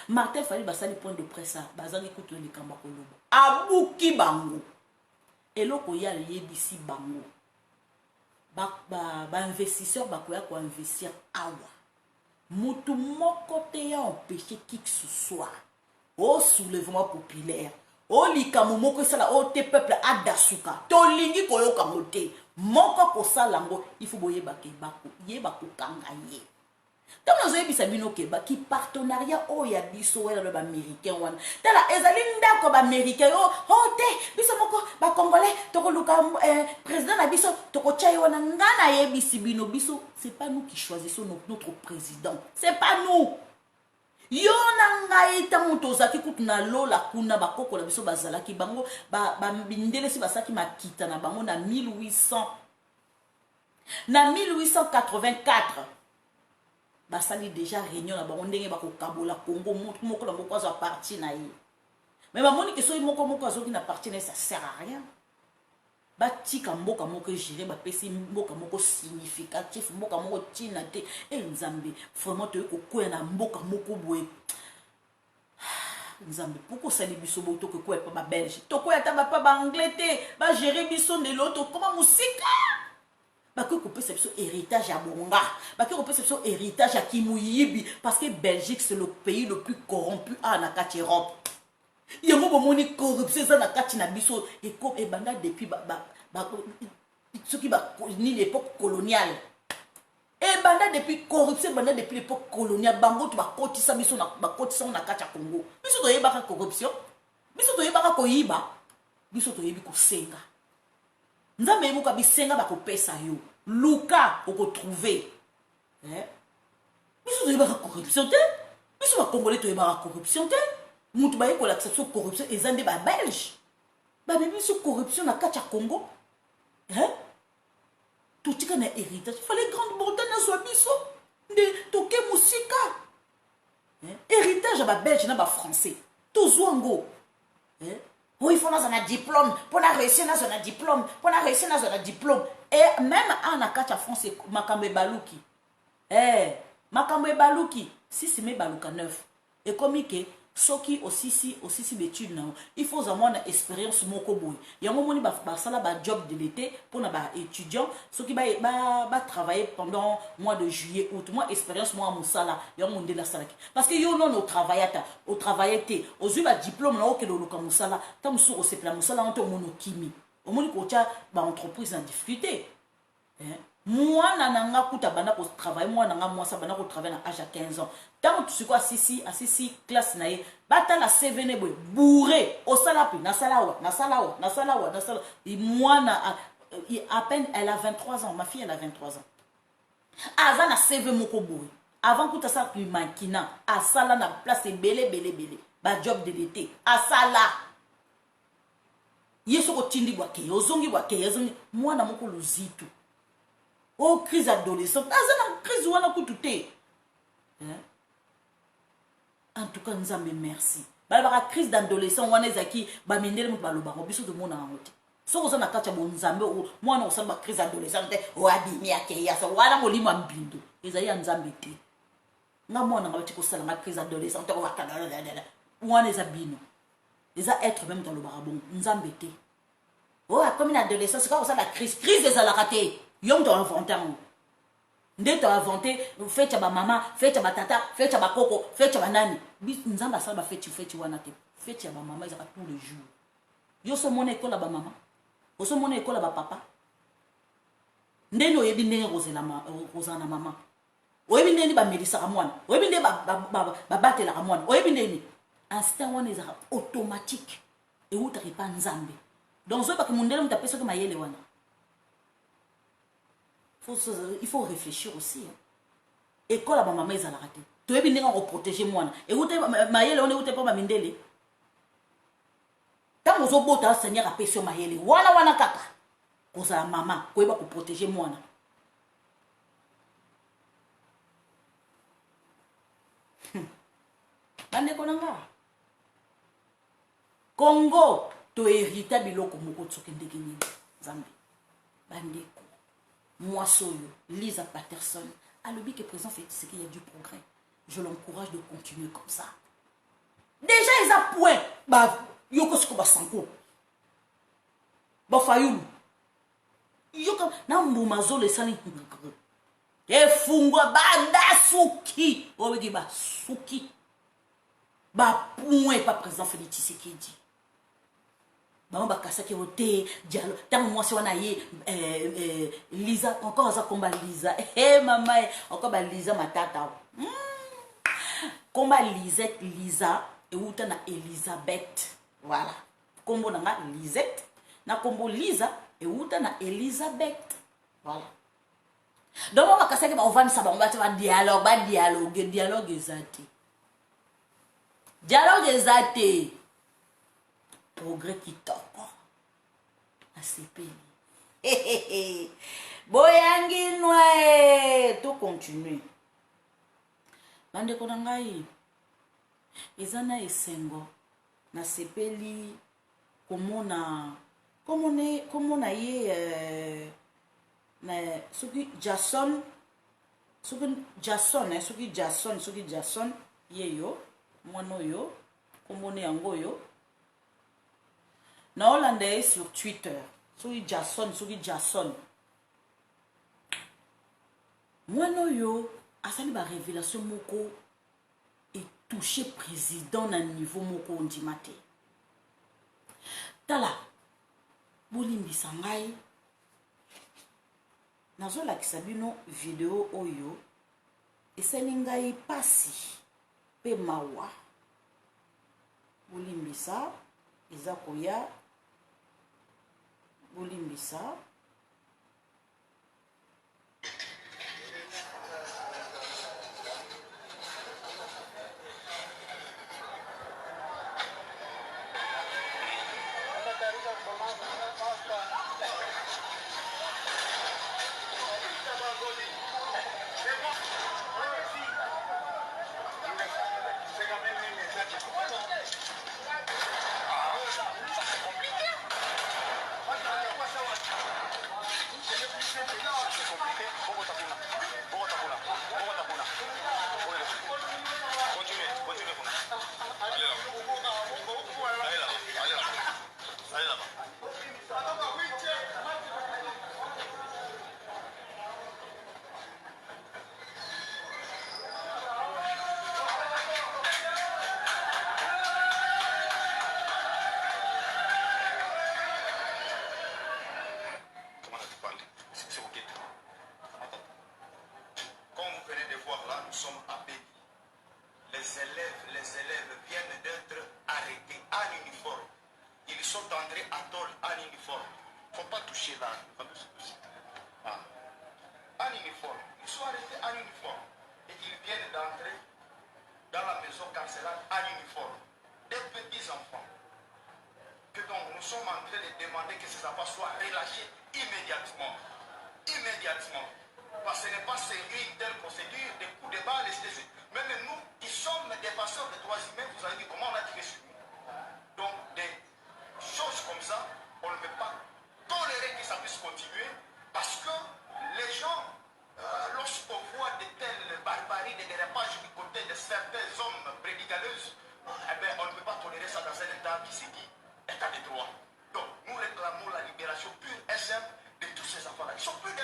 Martin Fayulu basali point de presse bazangi kutu likamba koloba abuki bango eloko ya yebisi bango ba investisseur ba koya ko investir awa mutu moko te ya empêcher qui que ce soit au soulèvement populaire au likambo moko esala o te peuple adasuka tolingi koyoka mote moko kosala ngo il faut boyeba ke bako yeba kokanga ye tant nazoyebisa bino ke baki partenariat oyo ya biso wela lo baaméricain wana tala ezali ndako baaméricain o te biso moko bacongolais tokoluka président na biso tokotya ye wana nga nayebisi bino biso c'est pas nous qui choisissons notre président c'est pas nous yo na ngai ntango tozalaki kutu na lola kuna bakokola biso bazalaki bango babindelesi basalaki makita na bango na 1884 basali déjà réunion na bango ndenge bakokabola Congo moko na moko azwa parti na ye mais bamoni ke soki moko azoki na parti na ye ça sert à rien batika mboka moko géré bapesi mboka moko significatif mboka moko tina te nzambe vraiment toye kokwea na mboka moko boye nzambe pourquoi sali biso bo to kokwea pa Belge tokwea ta ba anglais te ba gérer biso ndelo to koma musika bakoki kopesa biso héritage ya bonga bakoki kopesa biso héritage ya kimuyibi parce que Belgique c'est le pays le plus corrompu na kati Europe yango bomoni corruption eza na kati na biso ebanda depuis soki ni l'époque coloniale ebanda depuis corruption ebanda depuis l'époque coloniale bango to bakotisa biso bakotisa na kati ya Congo biso toyebaka corruption biso toyebaka koyiba biso toyebi kosenga nzambe yebuka bisenga bakopesa yo luka okotrouve biso toyebaka corruption te biso bakongolais toyebaka corruption te mutu bayekolakisa biso corruption eza nde babelge babebi biso corruption na kati ya Congo totika na héritage fale Grande-Bretagne azwa biso nde toke musika héritage ya babelge na bafrançais tozwa ngo oui, il faut dans un diplôme. Pour la réussir dans un diplôme. Pour la réussir dans un diplôme. Et même en Akacha France, Makambe Balouki. Makambe Balouki. Si c'est mes Balouka 9. Et comme que soki aussi d'études là, il faut avoir une expérience moko boy. Il y a un moment où ça ba job de l'été pour na ba étudiant, soki ba travailler pendant mois de juillet août, moi expérience moi musala, il y a un monde la salaki. Parce que yo non au travail aux yeux ba diplôme là au que le loka musala, tant musuro c'est pla musala on te monokimi. Au monde ko tia ba entreprise en difficulté. Moi nanga kuta bana ko travailler moi nanga moi ça bana ko travailler à âge à 15 ans. Tant tu sais quoi assisi classe nae bata la CV boy bourré au salapi na salawa moi na à peine elle a 23 ans ma fille elle a 23 ans. Avant na CV moko bourré avant kuta ça qui makina à sala na place belé ba job de l'été à sala yeso ko tindi bwake ozongi moi na moko luzitu. Oh, crise adolescente. Crise wana kutute. En tout cas, nous avons merci. La crise d'adolescent, wana ezaki ba mindele mu baloba biso de mona ngote. So ko na kacha bon nzambe mwana o samba crise adolescente o abimi ake ya so wana molimo mbindo. Ezali nzambe te. Nga mwana ngabati ko sala na crise adolescente o wakala. Wana ezabino. Eza être même dans le barabon nzambe te. Oh, comme une adolescence, c'est quoi ça la crise des la raté. Yom t'as inventé un. Ndé t'as inventé, fait ta maman, fait ta tata, fait ta coco, fait ta nani. Bis nzamba ça va fait tu wanate. Fait ta maman, ils ont tous les jours. Yo so mon école la maman. Yo so mon école la papa. Ndé no yebi ndé rosana maman. Oyebi ndé ba melisa ramwana. Oyebi ndé ba battre la ramwana. Oyebi ndé instant on est automatique. Et où t'arrives pas nzambe. Donc zo ba ke mondele mutapesa ke mayele wana. Il faut réfléchir aussi. Et quand la maman est à la raté, tu es bien à protéger moi. Et où t'es maïle, on est où t'es pas ma mindele. Tant que vous avez Seigneur à paix sur maïle, wana kaka. Cause la maman, quoi va pour protéger moi. Bande konanga. Congo, tu hérita biloko moko tsokende kini. Zambi. Bande. Moi, Soyo, Lisa Patterson, à l'objet que présent fait c'est qu'il y a du progrès. Je l'encourage de continuer comme ça. Déjà, ils ont point. Bah, yoko ce qu'on va sanko. Bah, fayoum. Yoko, na mbumazo le sali. efungwa badasuki obedi basuki bapoint pa président Félix Tshisekedi bango bakasaki yo te dialogue ntango mwasi wana ye Liza encore aza komba Liza mama encore baliza matata komba Liza euta na Elizabeth voilà kombo nanga Lisette na kombo Liza euta na Elizabeth voilà donc bakasaki baovanisa bango bati dialogue eza te progrès kitoko asepeli boyangi noe to continue bandeko na ngai eza na esengo nasepeli komona ye soki Jason ye yo mwana oyo komona yango oyo na olanda ye sur Twitter soki Jason mwana oyo asali barévélation moko etouche président na niveau moko ondima te tala bolimbisa ngai nazolakisa bino video oyo esali ngai pasi mpe mawa bolimbisa eza koya bolimbisa Parce que ce n'est pas une telle procédure, des coups de balle, etc. Même nous qui sommes des passeurs de droits humains, vous avez dit comment on a tiré sur nous. Donc des choses comme ça, on ne peut pas tolérer que ça puisse continuer parce que les gens, lorsqu'on voit de telles barbaries, des dérapages du côté de certains hommes prédicateurs, eh bien, on ne peut pas tolérer ça dans un État qui se dit État de droit. Donc nous réclamons la libération pure et simple de tous ces enfants-là. Ils sont plus de 20.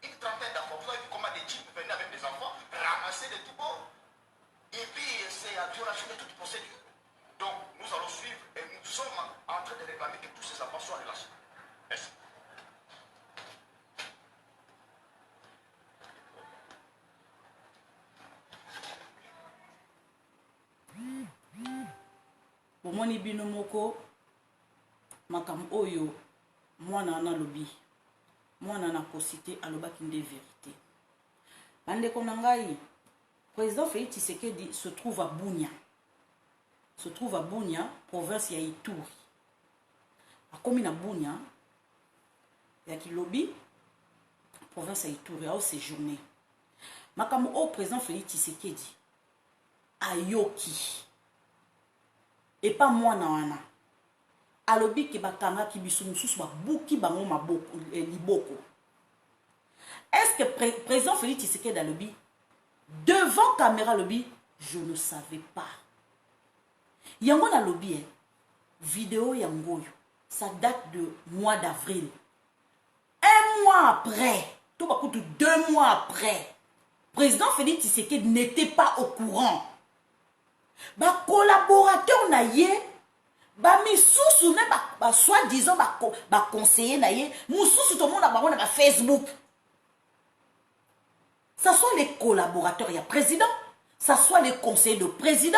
Une trentaine d'enfants. Vous avez vu comment des types venaient avec des enfants, ramasser de tout bord. Et puis c'est la violation de toute procédure. Donc nous allons suivre et nous sommes en train de réclamer que tous ces enfants soient relâchés. Merci. bomoni bino moko makambo oyo mwana na lobi mwana na kosite alobaki nde vérité bandeko na ngai président Félix Tshisekedi se trouve à Bunia province ya Ituri akomi na Bunia ya Kilobi province ya Ituri au séjourné makambo au président Félix Tshisekedi ayoki et pas mwana wana alobi ke bakanga ki biso mususu babuki bango maboko liboko. Est-ce que président Félix Tshisekedi alobi devant caméra lobi je ne savais pas yango na lobi vidéo yango yo ça date de mois d'avril, un mois après tout bakutu 2 mois après, président Félix Tshisekedi n'était pas au courant. Ba collaborateur na ye, ba misusu na ba soi-disant ba conseiller na ye, mususu tout le monde a ba Facebook. Ça soit les collaborateurs, il y a président, ça soit les conseillers de président,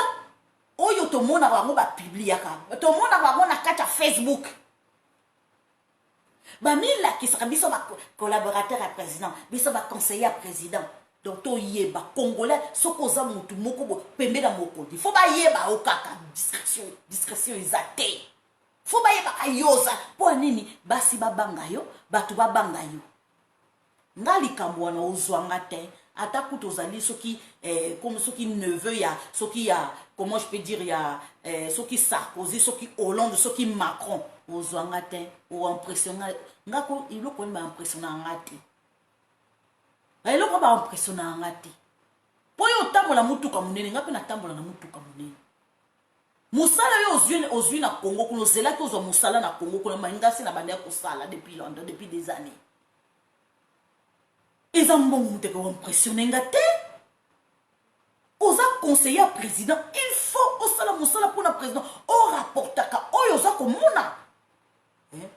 oyo tout le monde a ba publié, tout le monde a ba Facebook. Ba mila qui sera biso ba collaborateur à président, biso ba conseiller à président. Donc to yeba congolais sokoza mutu moko bo pembe na moko. Il faut ba yeba okaka discrétion exate. Faut ba yeba kayoza po nini basi ba banga yo, batu ba banga yo. Ngali kambo na ozwanga te ata kutozali soki comme soki neveu ya soki ya comment je peux dire ya soki Sarkozy soki Hollande soki Macron ozwanga te o impressionner ngako iloko ni ba impressionner ngati eloko ba impressionner ngati po yo tambola mutuka munene ngapi na tambola na mutuka munene musala yo ozwi na Congo kuno zela ki ozwa musala na Congo kuno mangasi na bande ko sala depuis longtemps depuis des années. Ils ont impressionné ngate. Oza conseiller président, il faut osala musala pour le président. O rapportaka oyoza komona.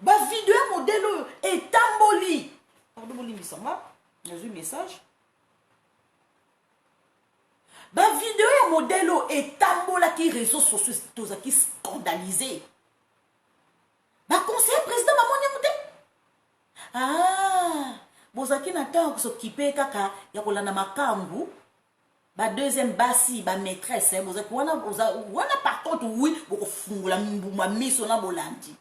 Ba vidéo modèle et tamboli. Pardon boli misanga. J'ai un message. Ba vidéo modèle et tambola qui réseaux sociaux toza qui scandalisé. Ba conseiller président ba monya muté. Ah bozaki na temps s'occuper kaka ya kolanda makambu ba deuxième basi ba maîtresse bozaki wana par contre oui boko fungula mbuma miso na bolandi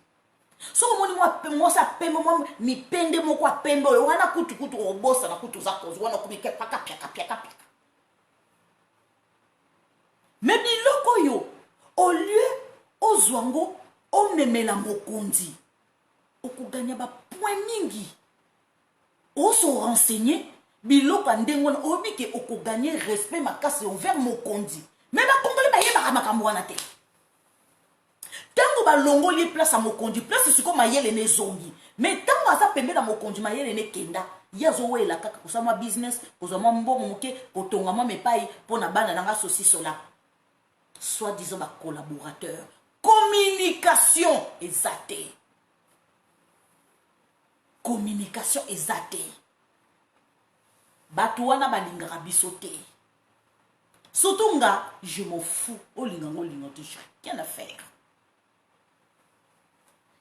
so moni moi sa pembe moi mi pende moko pembe wana kutu obosa na kutu za kozo wana kumike paka pika mais biloko yo au lieu ozwango o memela mokondi okuganya ba point mingi on se renseigner biloko ndengona obi ke oko gagner respect makasi envers mokondi mais ba congolais ba yeba makambo wana te tango ba longoli place à mokondi place siko mayele ne zongi mais tango aza pembe na mokondi mayele ne kenda yazo wela kaka kusama business kozama mbongo moke kotonga ma mepai pona bana nanga saucissola soit disant ba collaborateur communication exacte. Communication exacte. Batouana balingara bisote. Sotunga, je m'en fous. Olingango lingote, rien à faire.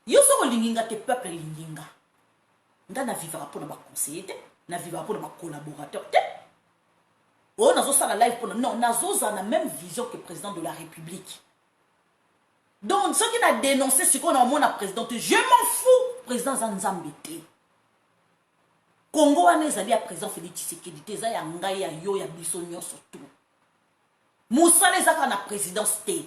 Yoso linginga te peuple linginga. Nda na vivra pour na conseiller te, na vivra pour na collaborateur te. Oh nazo sala live pour non, nazo za na même vision que le président de la République. Donc ceux qui n'a dénoncé ce qu'on a mon président, je m'en fous. Président Zanzambete. Congo wana ezali ya président Félix Tshisekedi teza ya ngai ya yo ya biso nyonso tout. Musala ezaka na présidence te.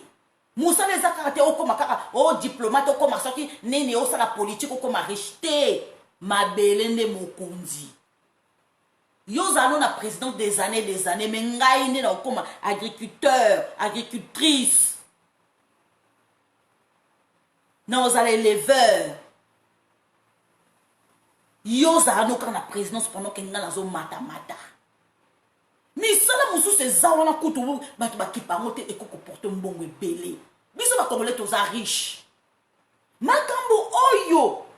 Musala ezaka te okoma kaka o diplomate okoma soki nene osala politique okoma riche te. Mabele nde mokonzi. Yo zalo na président des années mais ngai nde na okoma agriculteur, agricultrice. Na ozala éleveur. Yoza no kana présidence pendant que nga nazo mata. Misala musu se zawana kutu batu bakipango te ekoko porte mbongo ebele. Biso ba congolais toza riche. Makambo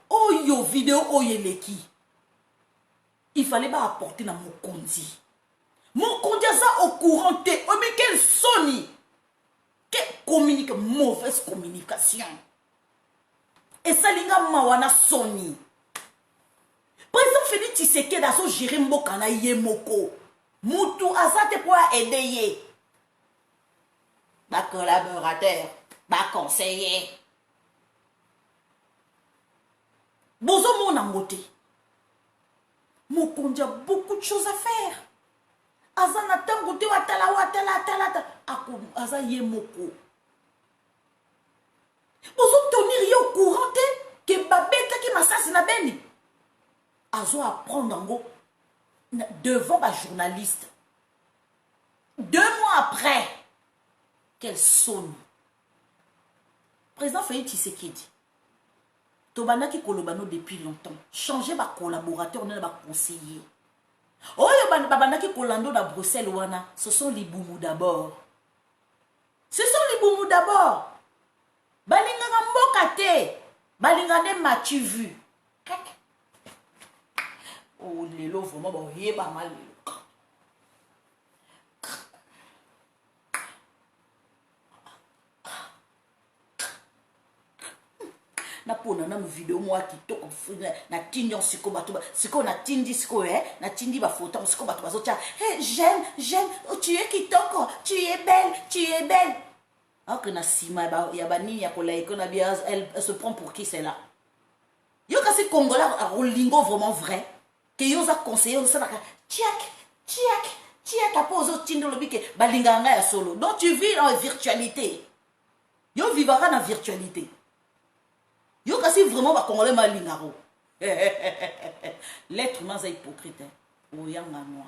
oyo vidéo oyo eleki. Il fallait pas apporter na mokondi. Mokondi aza au courant te. Oh mais quelle soni. Quelle mauvaise communication. Et ça linga mawana soni. Président Félix Tshisekedi azo gérer mboka na ye moko. Mutu azate pour aider ye. Ba collaborateur, ba conseiller. Bozo mon angote. Mokondi a beaucoup de choses à faire. Azana tangote watala. Ako aza ye moko. Bozo tenir yo au courant que babeta ki masasi na beni. Azo apprendre en gros devant un journaliste 2 mois après qu'elle sonne président Félix Tshisekedi tobana ki kolobano depuis longtemps changer ba collaborateur na ba conseiller Oyo babandaki kolando na Bruxelles wana, ce sont les boumous d'abord. Ce sont les boumous d'abord. Balingaka mboka te. Balingane matu vu. Oh, lelo vraiment ba yeba mal. Na pona na video moi kitoko na tinyo siko bato siko na tindi siko na tindi ba photo siko bato bazotia j'aime oh, tu es kitoko, tu es belle. Alors que na sima ya bani ya kolaiko na bia elle se prend pour qui c'est là. Yo kasi congolais a rolingo vraiment vrai que yo za conseiller on ça tiak apose tindo lobike balinganga ya solo. Donc tu vis en virtualité. Yo vivra dans virtualité. Yo kasi vraiment ba congolais malingaro. L'être humain est hypocrite. Oyanga moi.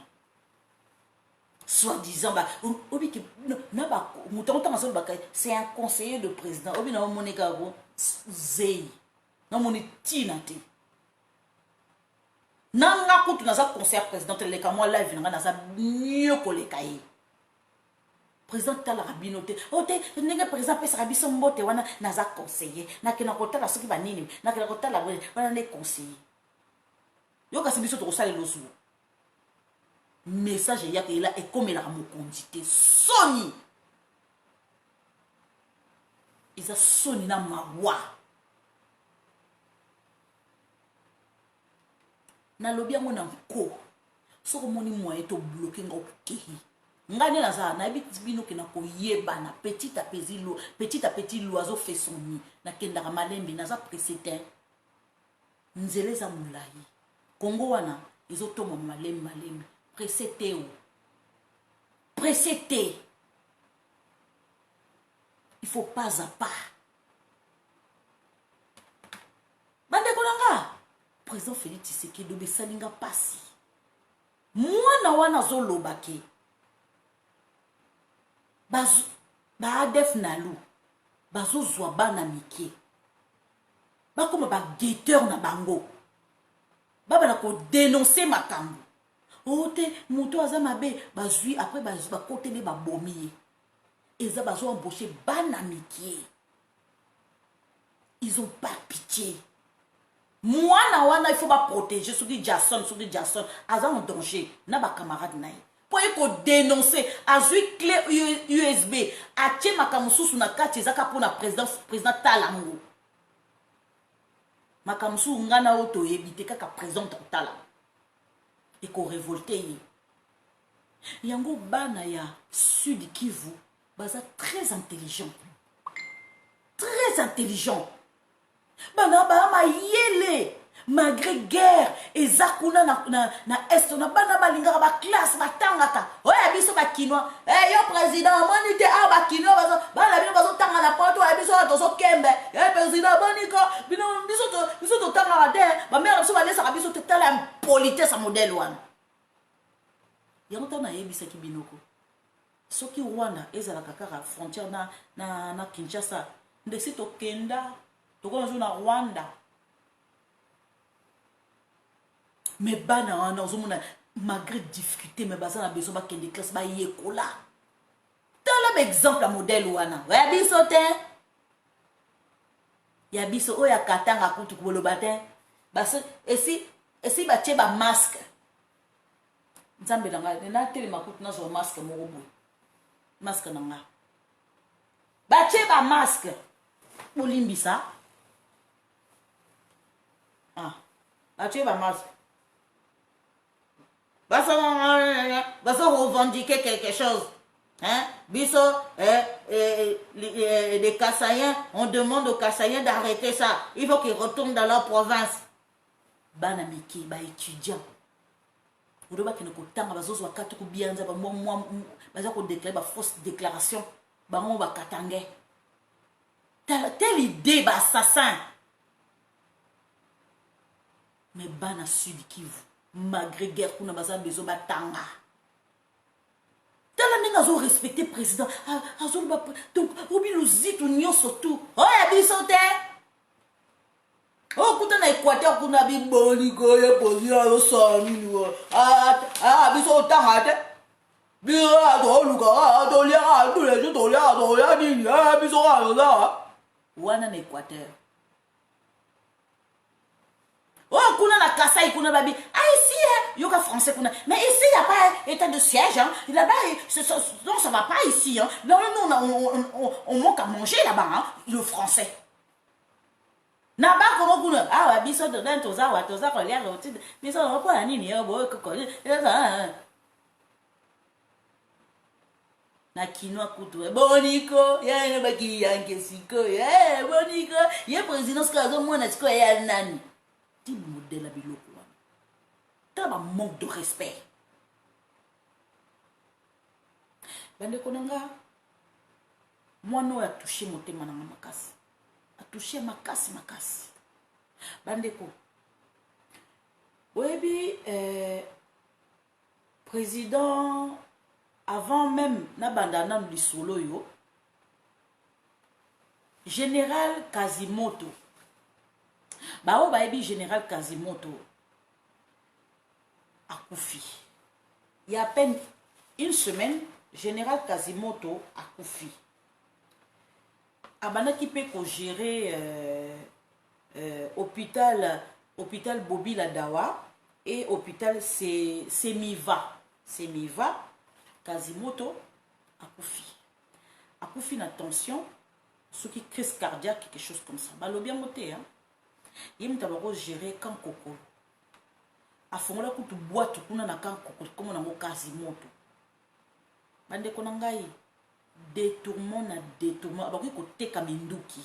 Soi-disant ba obi ki na ba mutonta masolo ba c'est un conseiller de président. Obi na monika go zei. Na moni tinate. Nanga kutu na za conseiller président le ka moi live nga na za mieux ko le kai. Président tala rabinote ote ndenge président pesa rabiso mbote wana naza conseiller nakena kotala soki banini nakena kotala wana ne conseiller yo kasi biso to sala lozu message ya ke la e comme la mokondité soni isa soni na mawa na lobi yango na nko soko moni moyen to bloquer ngo kehi ngani na za na bino ke na koyeba na petit à petit l'oiseau fait son nid na kendaka malembe na za précédent nzele za mulai Congo wana izotoma malembe précédé il faut pas à pas bande kolanga président Félix Tshisekedi be salinga pasi mwana wana zolobake baadef nalu bazozwa bana mike bakoma baguetteur na bango babana kodénoncer makambo ote moto aza mabe bazwi après bakotele babomi eza bazo embaucher bana mike ils ont pas pitié mwana wana il faut ba protéger soki Jason aza en danger na ba camarade naye pour dénoncer azui clé USB atie makamususu na kati ezaka pona président Talango makamusu ngana oto yebite kaka président Talango et ko révolter yango bana ya Sud Kivu baza très intelligent bana ba mayele malgré guerre ezakuna na est na bana balingaka ba classe batangaka oya biso ba kinois yo président moni te a ba kinois bazo bana bino bazo tanga na poto oya biso tozo kembe président boniko biso to tanga de ba mère biso balesa biso te tala politesse a modèle wana yango tana yebisa ki binoko soki Rwanda ezalaka kaka frontière na Kinshasa ndesi to kenda to ko na Rwanda. Mais bana wana ozomona malgré difficulté mais baza na besoin ba kende classe ba yekola tala exemple à modèle wana ya biso te ya biso oya katanga kutu koloba te basi esi ba tie ba masque nzambe na nga na tele makutu na zo masque moko boy masque na nga ba tie ba masque bolimbisa ba tie ba masque Baso revendiquer quelque chose. Hein? Biso, les Kassaïens, on demande aux Kassaïens d'arrêter ça. Il faut qu'ils retournent dans leur province. Banamiki, ba étudiant. Vous devez que nous contents, baso soit quatre bien, moi, baso qu'on déclare ba fausse déclaration. Ba on va katangé. Telle idée, ba assassin. Mais bana Sud Kivu. Malgré guerre kuna baza bezo batanga tala ninga zo respecter président azo ba donc obi luzito nyo surtout oya biso te Oh, kuta na Équateur, kuna bi boni ko ye posi a lo sami ni wo. Bi so ta hate. Bi a do luka a do lia a do le do lia ni bi so a lo da. Wana na Équateur. Oh, kuna na Kasai, kuna babi. Ah, ici, yoga français, kuna. Mais ici, il n'y a pas état de siège. Hein. Là-bas, non, ça ne va pas ici. Hein. Non, on manque à manger là-bas, hein, le français. Naba comment kuna ah biso de dans toza ko lia roti biso ko ani ni obo ko na kinwa kutu boniko ya ne baki yanke siko boniko ye président skazo mwana siko ya nani ti modèle biloko wana ta ba manque de respect bande konanga mwana ya touché motema na makasi a touché makasi. Bandeko. Oyebi, président, avant même, na bandana du solo yo, général Quasimoto. Bao baebi général Quasimoto a Koufi. Il y a à peine une semaine, général Quasimoto a Koufi. Abana qui peut gérer hôpital Bobi Ladawa et hôpital Semiva Quasimoto Akoufi na tension ce qui crise cardiaque quelque chose comme ça balo bien moté hein yim tabako gérer quand koko afongola kutu boîte kuna na quand koko comme na Quasimoto bande konangai détournement na détournement abakoki koteka minduki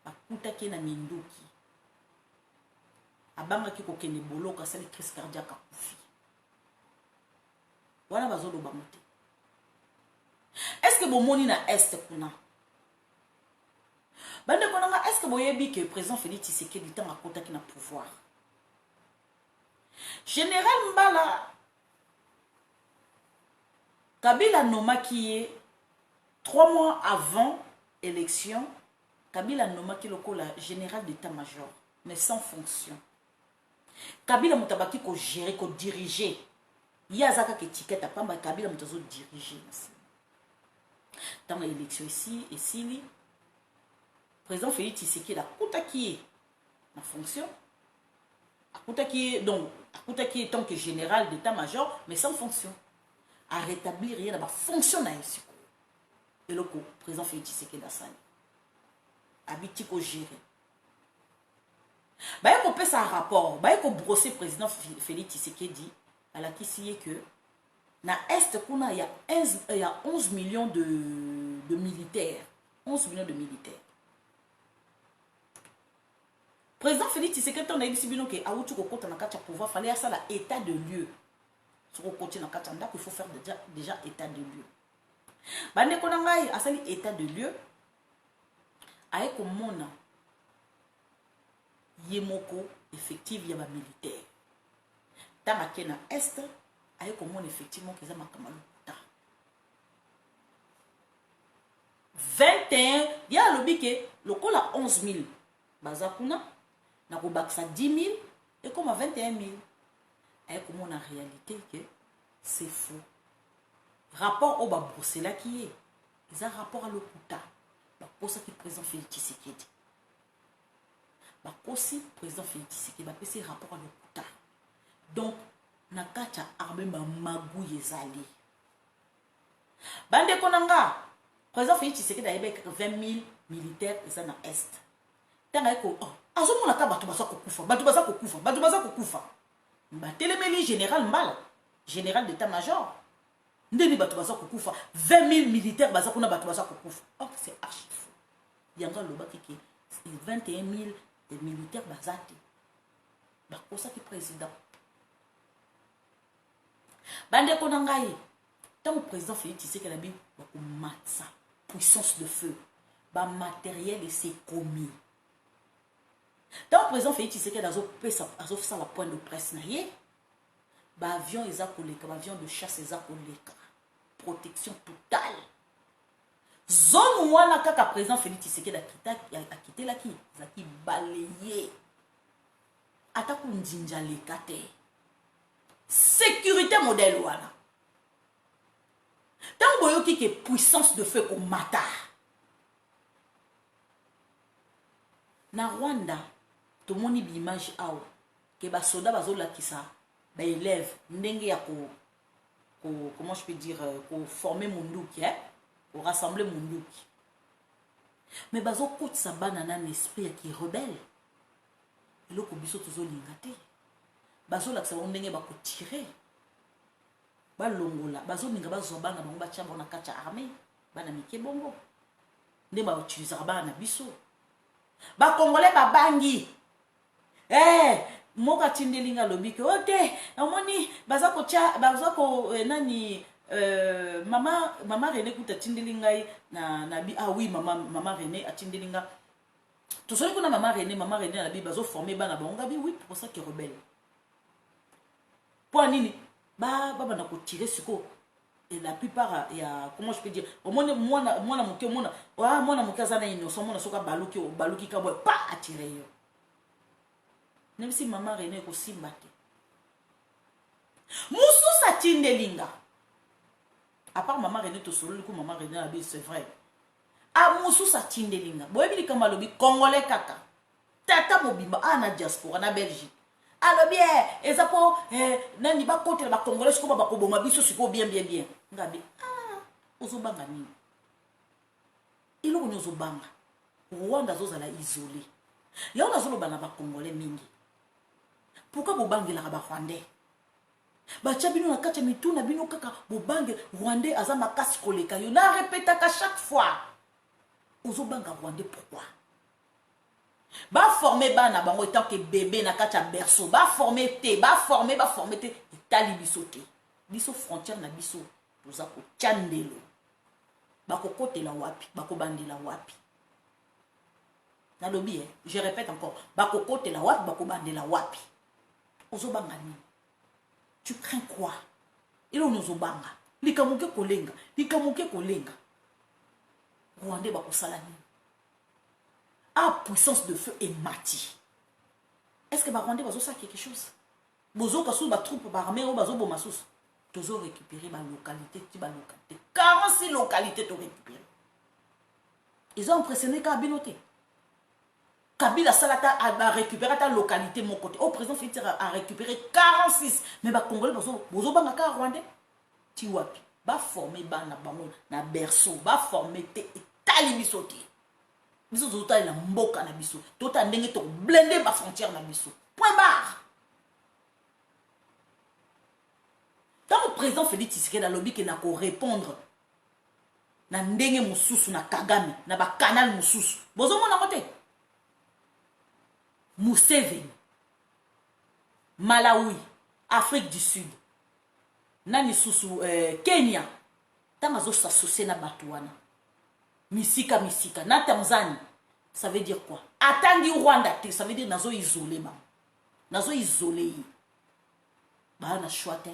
bakutaki na minduki abangaki kokende boloko asali crise cardiaque akufi wana bazoloba mote est-ce que bomoni na est kuna bande konanga est-ce que boyebi que président Félix Tshisekedi tant akotaki na pouvoir général Mbala Kabila nomaki 3 mois avant élection, Kabila nomaki lokola général d'état-major, mais sans fonction. Kabila mutabaki ko gérer, ko diriger. Yazaka ke ticket à pamba Kabila mutazo diriger. Dans l'élection ici, président Félix Tshisekedi a kutaki en fonction. Akutaki tant que général d'état-major, mais sans fonction. À rétablir rien à fonction na ici. Et le président Félix Tshisekedi Assani habiti ko gérer ba ko pesa rapport ba ko brosser président Félix Tshisekedi à la qui que na est kuna il y a 11 millions de militaires 11 millions de militaires président Félix Tshisekedi on a dit bino que awutu ko kota na kati pouvoir fallait ça la état de lieu sur ko koti na kati ndako il faut faire déjà état de lieu. Bande konangai asali état de lieu aye komona yemoko effectif ya ba militaire tamake na est aye komona effectivement que za makamalo ta 21 ya lobike lokola 11000 bazakuna na ko baksa 10000 et comme 21000 aye komona réalité que c'est faux. Rapport au Bruxelles qui est. Ils ont rapport à l'Okuta. Pour ça que le président Félix Tshisekedi. Pour ça président Félix Tshisekedi. C'est rapport à l'Okuta. Donc, Nakacha armé ma magou yezali. Bande konanga. Président Félix Tshisekedi a eu 20 000 militaires et ça dans l'Est. Tant que azomo naka batubasa kokufa. Batelemeli général Mbala. Général d'état-major. Ndeni batubasa kokufa 20 000 militaires bazakuna batubasa kokufa. Oh, c'est archi fou. Yanga loba kiki 21 000 militaires bazati. Ba pour ça qui président. Bande konangai. Tant le président Félix Tshisekedi a dit ko matsa puissance de feu. Ba matériel et c'est commis. Tant le président Félix Tshisekedi a fait ça la pointe de presse naie. Ba avion eza koleka, ba avion de chasse eza koleka. Protection totale. zone wana kaka président Félix Tshisekedi akitelaki ezalaki balayé ata kundinja leka te sécurité modèle wana ntango boyoki ke puissance de feu komata na Rwanda tomoni biimage awa ke basoda bazolakisa baélève ndenge ya comment je peux dire former munduki pour rassembler munduki mais bazokotisa bana na esprit ya ki rebelle eloko biso tozolinga te bazolakisa bango ndenge bakotire balongola bazolinga bazwa bana bango batia bango na kati ya armée bana mike bongo nde bautilisaka bana na biso bakongole babangi moko atindelinga lobiki o te omoni baza ko nani mama René kuta tindelinga na bi oui mama René atindelinga tosoli kuna mama René na bi bazo former bana bango bi oui pour ça qui rebelle pour nini bana ko tirer siko et la plupart ya comment je peux dire omoni mwana moke azana innocent mwana soka baluki kabwe pa attirer yo même si maman René ko simba te mususa tindelinga à part maman René to solo ko maman René abi c'est vrai a mususa tindelinga boyebi likamba lobi congolais kaka tata mobimba na diaspora na Belgique alobi ezapo nani ba côté ba congolais siko ba koboma biso siko bien ngabi ozobanga nini iloko nyozobanga Rwanda zozala isolé ya ona zoloba na ba congolais mingi pourquoi bobangelaka ba Rwandais batia bino na kati ya mituna bino kaka bobange Rwandais aza makasi koleka yo na répétaka chaque fois ozobanga Rwandais pourquoi ba former bana bango tant que bébé na kati ya berceau ba former te itali biso te biso frontière na biso toza ko tchandelo bakokotela wapi bakobandela wapi nalobi je répète encore bakokotela wapi bakobandela wapi ozobanga nini tu crains quoi ilo nozobanga likamuke kolenga Rwandais bakosala nini puissance de feu et mati est-ce que ba Rwandais bazosa quelque chose bozoka sous ba troupe ba armée ou bazobo masusu tozo récupérer ba localité 46 localités to récupérer ils ont impressionné Kabila Kabila Salata a récupéré ta localité mon côté au président Félix a récupéré 46 mais ba congolais bozo banga ka Rwandais ti wapi ba former bana bango na berceau ba former te tali bisoti biso zota la mboka na biso tota ndenge to blender ba frontière na biso point barre. Tant le président Félix Tshisekedi a lobby que n'a ko répondre na ndenge mususu na Kagame na ba canal mususu bozo mona côté Museveni Malawi Afrique du Sud nani susu Kenya tant zo s'associer na batuana misika na Tanzanie ça veut dire quoi atangi Rwanda te ça veut dire nazo isolé ba na choite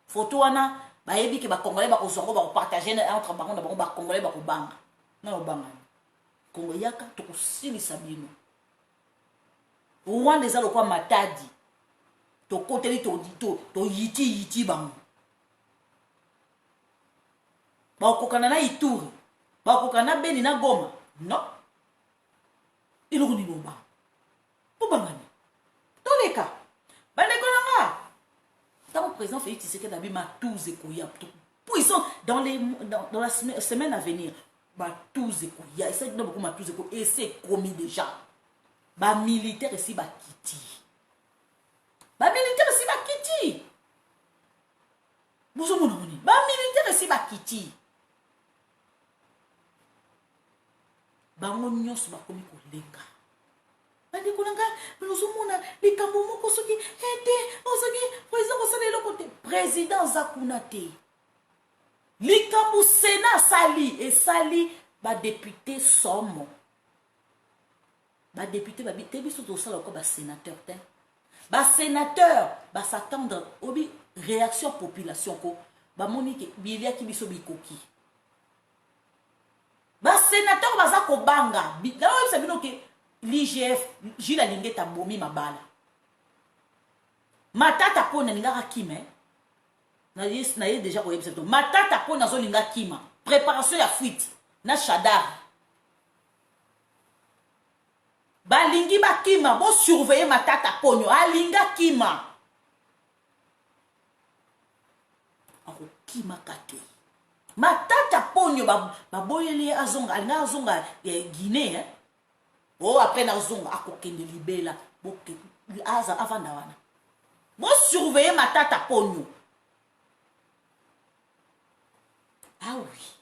photo wana ba yebi ke ba congolais ba kozongo ba partager entre bango na bango ba congolais ba kobanga na obanga kongo yaka to kusilisa bino Rwanda eza lokwa matadi to koteli to yiti bango ba kokana na Ituri bakokana Beni na Goma non iloko ni bomba bobangani toleka bandeko nanga tant le président Félix Tshisekedi a ma tous ekoya puissant dans la semaine à venir ba tous ekoya essaye de beaucoup ma tous eko et c'est commis déjà ba militaire ici ba kiti bozo mona moni ba militaire ici ba kiti bango nyonso bakomi kolenga bandeko nanga nozomona likambo moko soki ete osoki président kosala eloko te président aza kuna te likambo sénat sali esali badepute somo badepute te biso tosala oko basénateur te basénateur basatendre obi réaction population ko bamoni ke biliaki biso bikoki sénateur baza kobanga là sabino que l'IGF Gilles Alingue tabomi mabala matata pona lingaka kima na ye déjà koyeba septo matata pona zo linga kima préparation ya fuite na Shadar balingi bakima bo surveiller matata ponyo alinga kima ako kima kate matata ponyo baboyeli azonga alinga azonga Guinée après na azonga akokende libela boke aza avanda wana bo surveiller matata ponyo. Ah oui,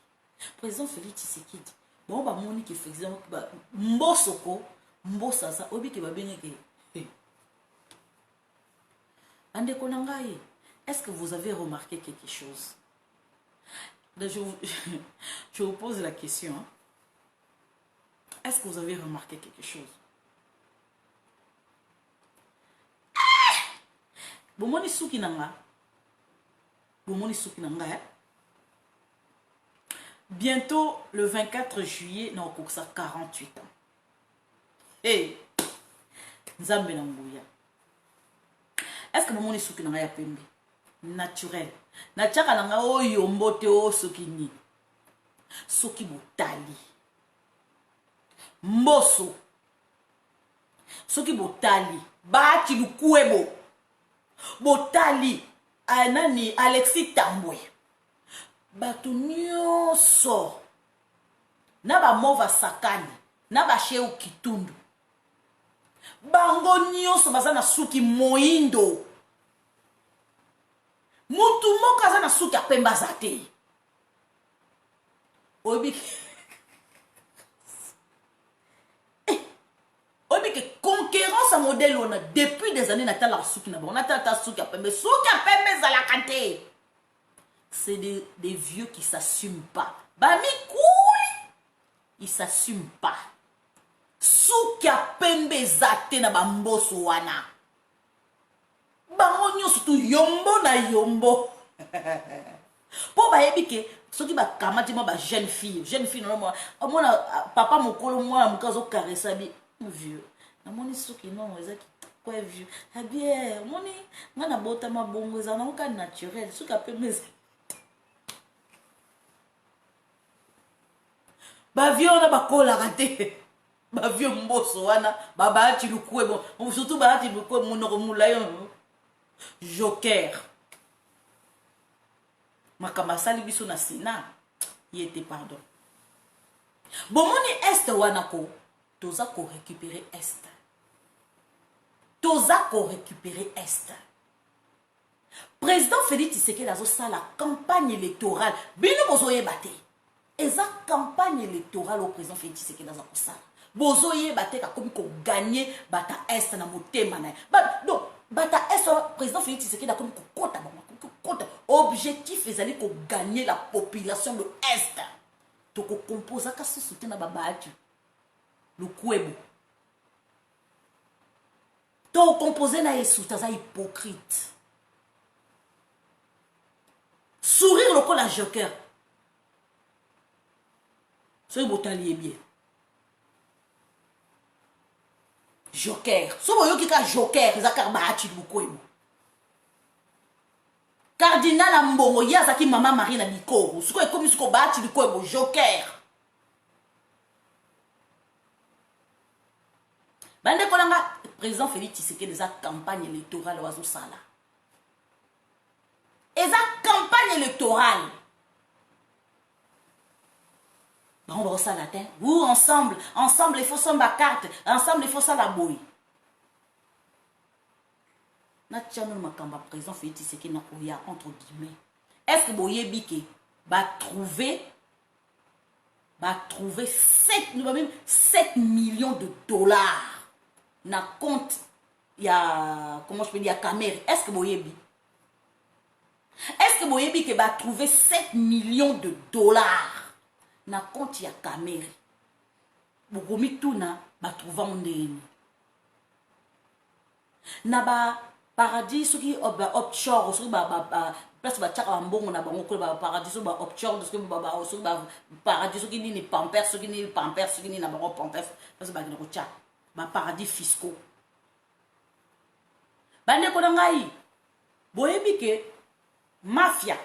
président Félix Tshisekedi bon ba moni ki président mbosoko mbosa sa obi ke ba bengeke ande konangaye. Est-ce que vous avez remarqué quelque chose? Je vous pose la question, hein? Est-ce que vous avez remarqué quelque chose? Bomoni souki nanga hein? Bientôt le 24 juillet non ça 48 ans. Hey, Nzambe na nguya. Est-ce que bomoni souki nanga ya pembe naturel na tchaka nanga oyo mbote o souki ni souki botali mboso souki botali bati lukuebo botali anani Alexis Tambwe bato nyonso na ba mova sakani na ba sheu kitundu bango nyonso baza na suki moindo mutu moko aza na suki apemba za te oyebi que concurrence à modèle on a depuis des années natal la souki na bon natal ta souki apembe za la kanté. C'est des vieux qui s'assument pas. Bami cool, ils s'assument pas. Souki apembe za te na bamboso wana. Bango nyo surtout yombo na yombo. Po ba yebi ke soki ba kamati mo ba jeune fille non moi papa mokolo moi mukazo caressa bi vieux. Na moni soki non ezaki quoi vieux. Ah bien, moni ngana bota ma bongo za na ka naturel soki apembe. Ba vieux na ba kola raté. Ba vieux mboso wana ba baati lukwebo surtout baati lukwebo monoko mulayo. Joker makamba sali biso na sina yete pardon bomoni est wanako toza ko récupérer est président Félix Tshisekedi azo sala campagne électorale bino bozoyeba te eza campagne électorale au président Félix Tshisekedi aza kosala bozoyeba te kakomi ko gagner bata est na motema na donc bata est président Félix Tshisekedi a comme kota objectif ezali ko gagner la population de est to ko composer ka se soutien na babatu le kwebo to composer na yesu taza hypocrite sourire le col à joker so botali bien joker so boyoki ka joker ezaka baati lukwebo cardinal mbongo yazaki mama Marie na bikoro siko ekomi siko baati lukwebo joker bande kolanga président Félix Tshisekedi des campagne électorale wazo sala eza campagne électorale on va ça latin ou ensemble il faut ça ma carte ensemble il faut ça la boy na tchano makamba président Félix Tshisekedi na koya entre guillemets est-ce que boyebi ke ba trouver 7 millions de dollars na compte ya comment je peux dire Cameroun est-ce que boyebi ke ba trouver 7 millions de dollars na compte ya Cameroun bokomi tuna ba trouva ndeni na ba paradis soki offshore soki place batiaka mbongo na bango ko ba paradis so ba option parce que ba paradis so kini ni pampers so kini pampers so kini na bango pampers parce ba kini ko tia ba paradis fiscaux bande ko ngai boyebi ke mafia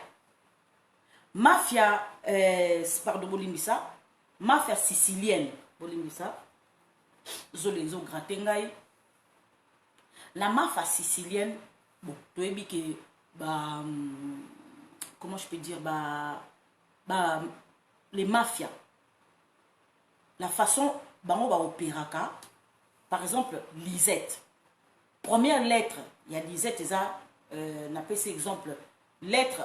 pardon bolimbisa mafia sicilienne bolimbisa zo gratter ngai la mafia sicilienne bon toyebi ke comment je peux dire les mafias la façon bango ba opéraka par exemple Lisette première lettre il y a Lisette ça n'appelle cet exemple lettre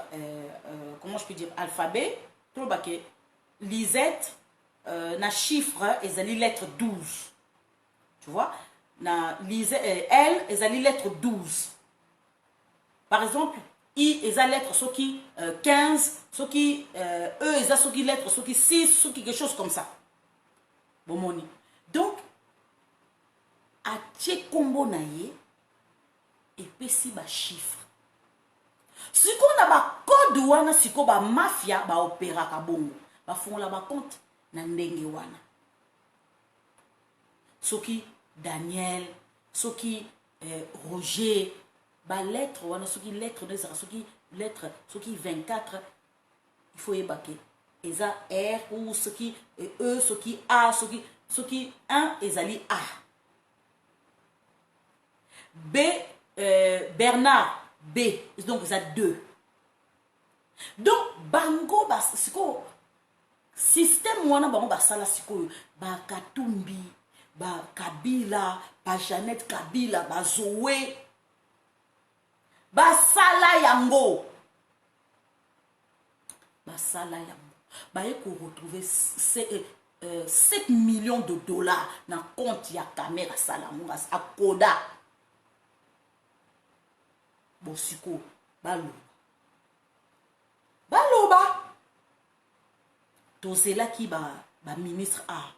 comment je peux dire alphabet tout le baquet Lisette na chiffre ezali lettre 12 tu vois na Lisette elle ezali lettre 12 par exemple I eza lettre ce qui 15 ce qui E eza ce qui lettre ce qui 6 ce qui quelque chose comme ça bon moni donc atie kombo na ye epesi ba chiffre siko na ba code wana siko ba mafia ba opéraka bongo ba fongola ba compte na ndenge wana soki Daniel soki Roger ba lettre wana soki lettre de ça soki lettre soki 24 il faut ébaquer eza R ou soki E soki A soki 1 ezali A B Bernard B donc ça 2 donc bango bas siko système wana bango basala siko ba Katumbi ba Kabila ba Jeannette Kabila ba Zoé basala yango baye ko retrouver 7 millions de dollars na compte ya caméra salamunga akoda bosiko baloba tozela ki ba ministre A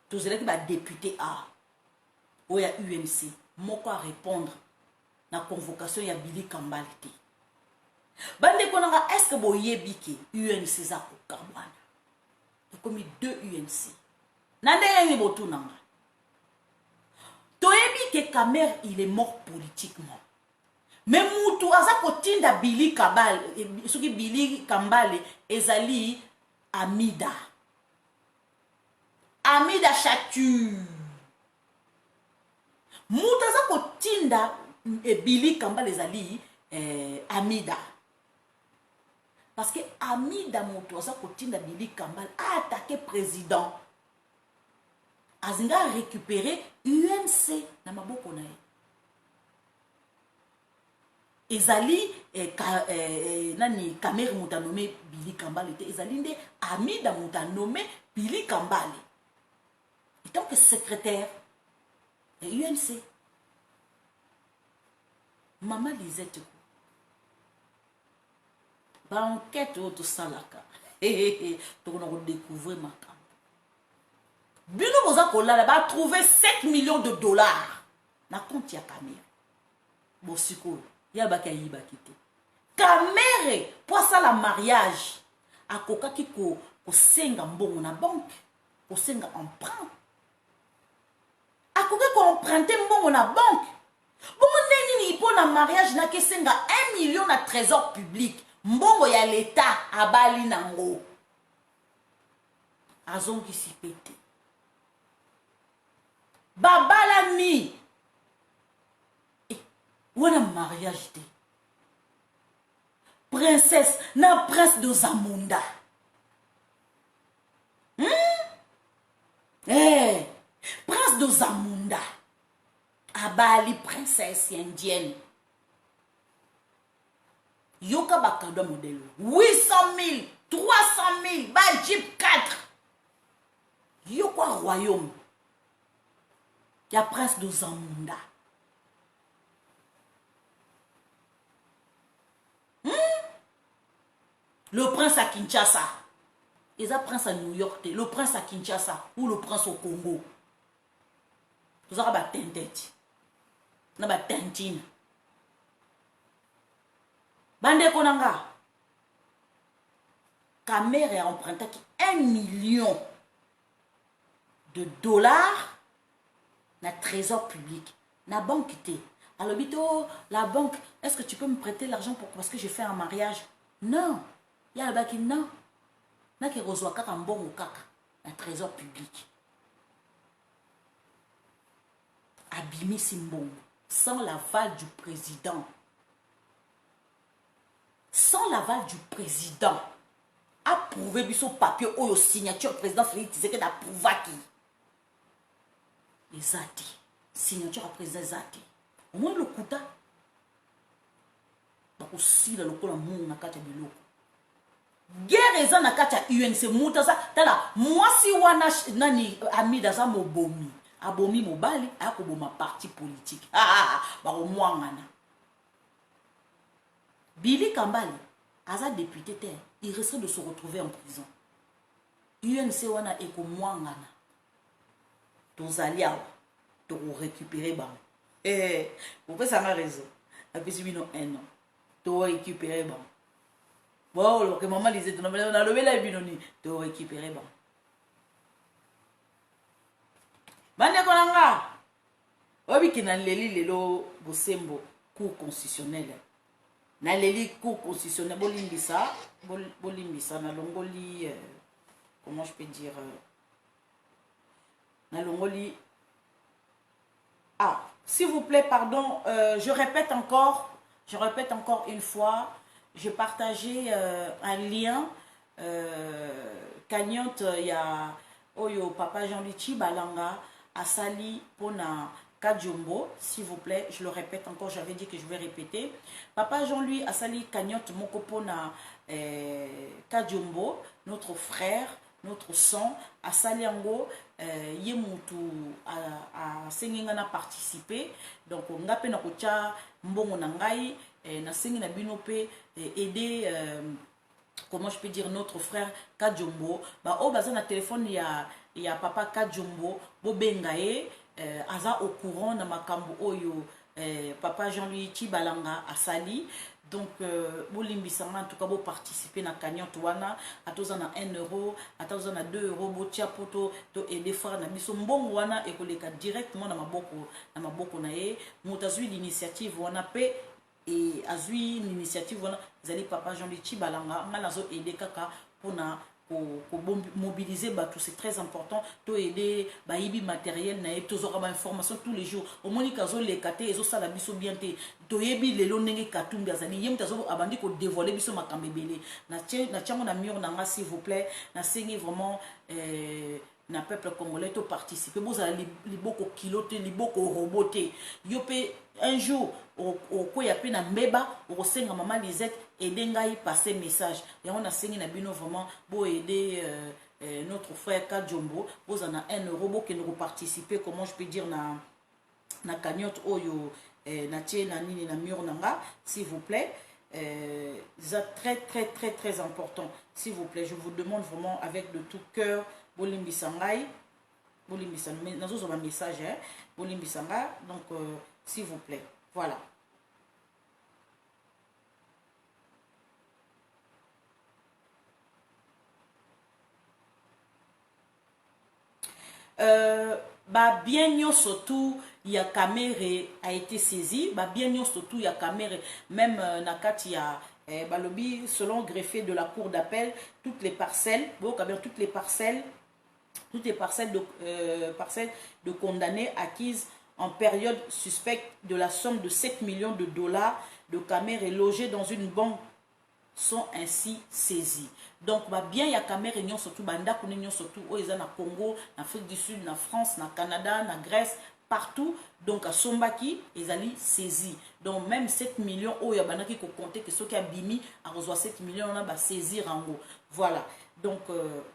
tozela ki ba député A oya UNC moko à répondre na convocation ya Billy Kambali te bande konanga est-ce que boyebi ke UNC za ko kabwana comme 2 UNC na ndenge botu nanga toyebi ke Kamer il est mort politiquement mais mutu aza kotinda Billy Kambali soki Billy Kambali ezali Amida Chatu mutu aza kotinda Billy Kambali ezali Amida parce que Amida moto aza kotinda Billy Kambali a attaqué président azinga récupérer UNC na maboko na ye ezali nani Kamer moto nommé Billy Kambali te ezali nde Amida moto nommé Billy Kambali en tant que secrétaire de UNC Maman Lisette ba enquête auto salaka to ko découvrir makam bino boza kolala ba trouver 7 millions de dollars na compte ya Kamer bosiko ya ba kayi ba kité Kamer pour ça la mariage akoka ki ko senga mbongo na banque ko senga emprunt akoka ko emprunter mbongo na banque bon neni pour na mariage na kesenga 1 million na trésor public mbongo ya l'état abali nango azongi si pété babala ni wana mariage te princesse na prince de Zamunda prince de Zamunda abali princesse indienne yoka bakado modèle 800 000 300 000 ba jeep 4 yokwa royaume ya prince de Zamunda le prince à Kinshasa et ça prince à New York le prince à Kinshasa ou le prince au Congo tout ça ba tentete na ba tantine bande konanga Camer a emprunté 1 million de dollars na trésor public, na banque té. Alors, bito, la banque, est-ce que tu peux me prêter l'argent parce que j'ai fait un mariage? Non. Il y a là-bas qui non. Il y a qui reçoit un bon ou caca, un trésor public. Abimi Simbongo, sans l'aval du président. Sans l'aval du président. Approuver son papier ou signature président Félix disait que d'approuver qui? Les athées. Signature à président les athées. Au moins le kuta. Donc aussi le local moun na kati biloko. Guerre eza na kati UNC mutaza tala moi si wana nani ami daza mobomi. Abomi mobali akoboma parti politique. Ba au moins ngana. Billy Kambali aza député terre, il risque de se retrouver en prison. UNC wana eko mwangana. Tozali awa to récupérer ba. Vous pouvez savoir raison. Après si non un an. To récupérer ba. Bon, le que maman disait on a levé la binoni, to récupérer ba. Bande konanga. Obi kina leli lelo bosembo cour constitutionnel. Na leli cour constitutionnel bolimbisa na longoli comment je peux dire na longoli. Ah, s'il vous plaît, pardon, je répète encore une fois, j'ai partagé un lien cagnotte il y a Oyo Papa Jean-Louis Balanga Asali Pona Kajumbo, s'il vous plaît, je le répète encore, j'avais dit que je vais répéter. Papa Jean-Louis Asali Cagnotte Mokopona Kajumbo, notre frère, notre sang, Asali Ango, Yemutu a Sengingana participé. Donc, on a peine à kocha mbongo nangai, na Sengina binope, aider, comment je peux dire, notre frère Kajumbo. Bah, au bazan na téléphone, il y a Papa Kajumbo, Bobengae. Aza au courant na makambo oyo Papa Jean-Louis Chibalanga Asali. Donc bolimbisanga en tout cas bo participer na cagnotte wana atoza na 1 euro atoza na 2 euros bo tia poto to aider frère na biso mbongo wana ekoleka directement na maboko na ye mutazui l'initiative wana pe et azui l'initiative wana zali Papa Jean-Louis Chibalanga nga nazo aider kaka pona pour mobiliser tout c'est très important to aider bayibi matériel na tozora ba information tous les jours au moins kazo les katé ezo sala biso bien te to yebi lelo ndenge katumbi azali yem tazo abandi ko dévoiler biso makambebele na tiango na mur na nga s'il vous plaît na sengi vraiment na peuple congolais to participer vous allez liboko kilote liboko roboté yopé un jour au koya pe na mbeba au senga maman Lisette aider ngai passer message et on a sengi na bino vraiment pour aider notre frère Kajombo vous en a 1 euro pour que nous participer comment je peux dire na cagnotte oyo na tie na nini na mur nanga s'il vous plaît c'est très important s'il vous plaît je vous demande vraiment avec de tout cœur bolimbisangai bolimbisanga mais nazo un message hein bolimbisanga donc s'il vous plaît voilà bien surtout il y a caméra a été saisi bien surtout il y a caméra même nakati il y a balobi selon greffier de la cour d'appel toutes les parcelles de condamnés acquises en période suspecte de la somme de 7 millions de dollars de caméras logées dans une banque sont ainsi saisis. Donc bien il y a caméras surtout banda connaît surtout au na Congo, en Afrique du Sud, en France, en Canada, en Grèce, partout. Donc à Sombaki, ils allaient saisir. Donc même 7 millions au yabana qui compter que ceux qui a bimi à recevoir 7 millions on a saisir en gros. Voilà. Donc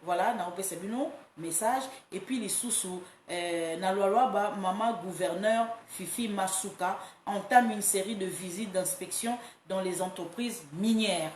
voilà, na opé sebino message et puis les sous na loi maman gouverneur Fifi Masuka entame une série de visites d'inspection dans les entreprises minières.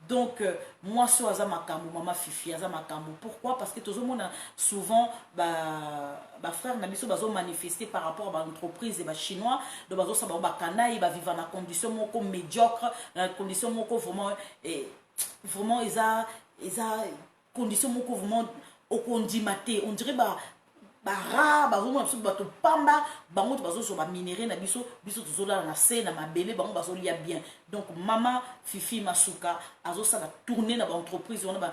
Donc moi sur azamakambo maman Fifi azamakambo pourquoi parce que tout le monde souvent frère na biso bazo manifester par rapport à l'entreprise et chinois de bazo sa ba kanaï ba vivre dans condition moko médiocre dans condition moko vraiment ils a eza condition moko vraiment okondima te on dirait bara bazomona biso bato pamba bango bazoso baminere na biso tozolala na se na mabele bango bazolia bien. Donc mama Fifi Masuka azosala tourner na baentreprise wana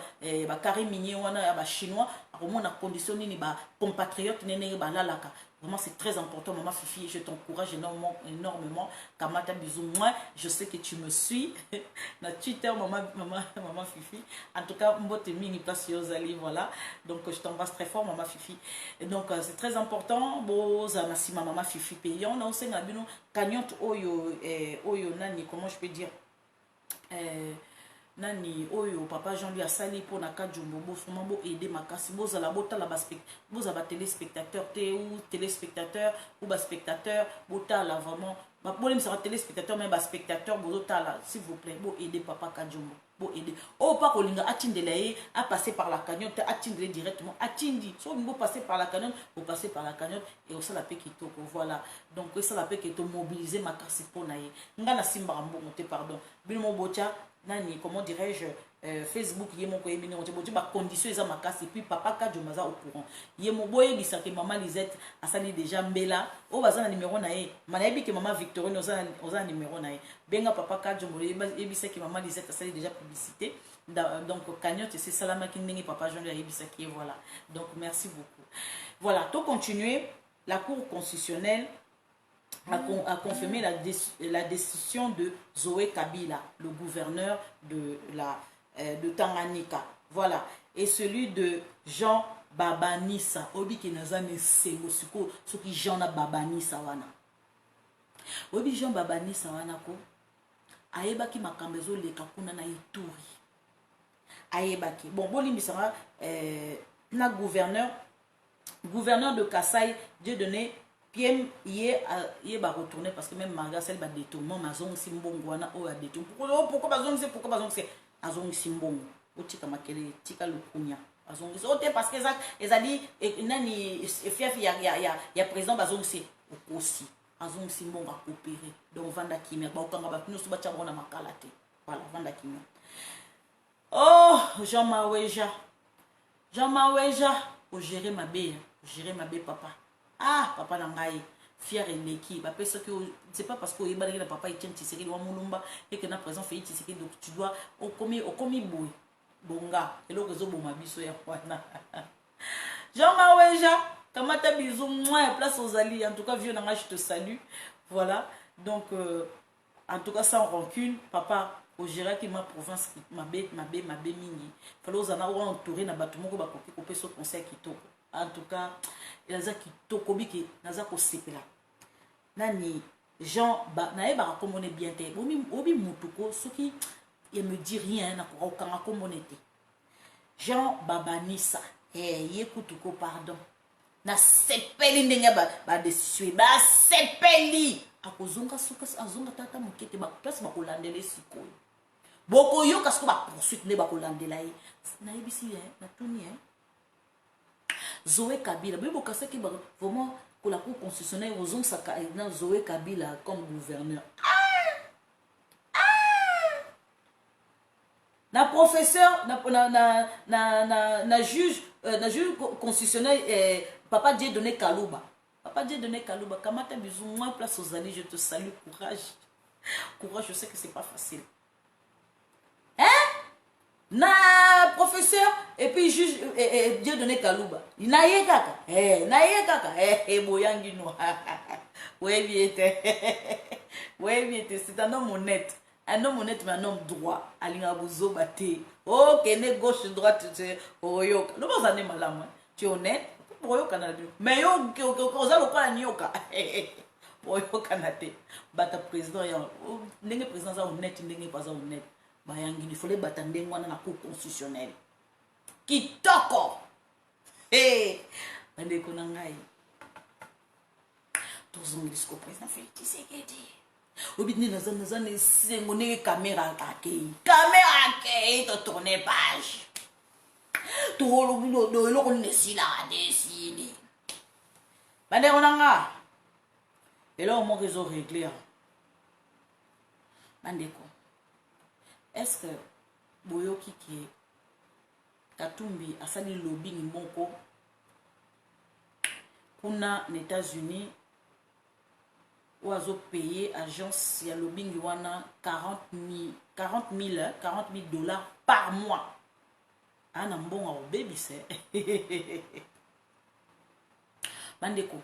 bakare minier wana ya bachinois akomona condition nini bacompatriote nene balalaka. Vraiment, c'est très important, maman Fifi. Je t'encourage énormément. Kamata bisous. Moi, je sais que tu me suis. Na Twitter, maman Fifi. En tout cas, mbote mini place Yozali, voilà. Donc, je t'embrasse très fort, maman Fifi. Et donc, c'est très important. Boza nasi maman Fifi payant. On a aussi un cagnotte oyo nani. Comment je peux dire? Nani oyo papa Jean-Louis asali pour na kadjumbo bo vraiment bo aider makasi boza la bota la boza ba téléspectateur ou téléspectateur ou ba spectateur bota la vraiment ba bolem sera téléspectateur mais ba spectateur bota la s'il vous plaît bo aider papa kadjumbo bo aider oh pas kolinga atindelaye a passer par la cagnotte atindele directement atindi so ngo passer par la cagnotte vous passez par la cagnotte et aussi la paix qui toko voilà donc ça la paix qui to mobiliser makasi pour naye ngana simba mbongo te pardon bilmo bocha nani comment dirais-je Facebook yemo ko yebini on te ba condition eza makasi puis papa kadjumbo za au courant yemo boye bisaki maman Lisette asali déjà mbela o bazana numéro na ye manayebi ke maman Victorine oza numéro na ye benga papa kadjumbo yebisaki maman Lisette asali déjà publicité donc cagnotte c'est salama kindenge papa Jean yebisaki voilà donc merci beaucoup voilà to continuer la cour constitutionnelle a confirmé la décision de Zoé Kabila, le gouverneur de Tanganyika. Voilà. Et celui de Jean Babanissa. Obi ki nazane sengo suko soki Jean Babanissa wana. Obi Jean Babanissa wana ko ayebaki makambezo leka kuna na Ituri. Ayebaki. Bon, bolimbisanga na gouverneur de Kasaï, Dieu donné Pierre yé ba retourner parce que même Marga celle ba détournement mazong simbongo wana o a détournement pourquoi bazong c'est azong simbongo otika makele tika lukunya azong c'est parce que ça ezali nani fief ya président bazong c'est aussi azong simbongo a coopérer donc vanda kimia ba okanga ba nous ba tchabona makalate voilà vanda kimia oh Jean Maweja o gérer ma bé papa. Ah, papa Nangaï, fier et neki. C'est pas parce que papa il tient Tshisekedi ou Moulumba et que na présent fait Tshisekedi donc tu dois au commis boy. Bonga, et le réseau bon biso ya wana. Jean Maweja, kamata bisou moi place aux alliés. En tout cas, vieux Nanga, je te salue. Voilà. Donc en tout cas sans rancune, papa au gérer qui ma province ma bé mingi. Fallait aux ana entouré na batumoko ba kopi so conseil qui toko. En tout cas, il y a qui tokobiki naza ko sepela. Nani Jean nae ba komone bien te. Obi mutuko soki il me dit rien na ko kanga komone te. Jean Babanissa yekutuko pardon. Na sepeli ndenge ba dessus ba sepeli akozonga suka azonga tata mokete ba place ba kolandele sikoyo. Boko yo kasko ba poursuite ne ba kolandela yi. Na yebisi na tuni Zoé Kabila, mais bon, c'est vraiment que la Cour constitutionnelle aux Zoé Kabila comme gouverneur. Na professeur, na juge constitutionnel, papa Dieu donné Kalouba. Papa Dieu donné Kalouba. Kamata bisou, moi place aux alliés, je te salue, courage. Courage, je sais que c'est pas facile. Na professeur et puis juge Dieu donné Kalouba. Na ye kaka. Boyangi no. Ouais bien, c'est un homme honnête. Un homme honnête mais un homme droit. Alinga bozo bate. Oh, kene gauche droite tu oyoka. No pas ané malamu. Tu es honnête oyoka na bio. Mais yo oza lokola nyoka. Oyoka na te. Bata président ya ndenge président za honnête ndenge pas honnête. Bayangi il fallait battre wana na cour constitutionnelle kitoko bande ko nangai tozongi disco président Félix Tshisekedi obidni nazana sengo ne caméra ke to tourner page to lo do ko nesila desili bande ko nanga et là au moins ils ont réglé bande ko. Est-ce que Boyoki qui Katumbi asali lobbying moko kuna aux États-Unis où azo payer agence ya lobbying wana 40 000 dollars par mois. Ana mbonga au baby c'est. Bandeko.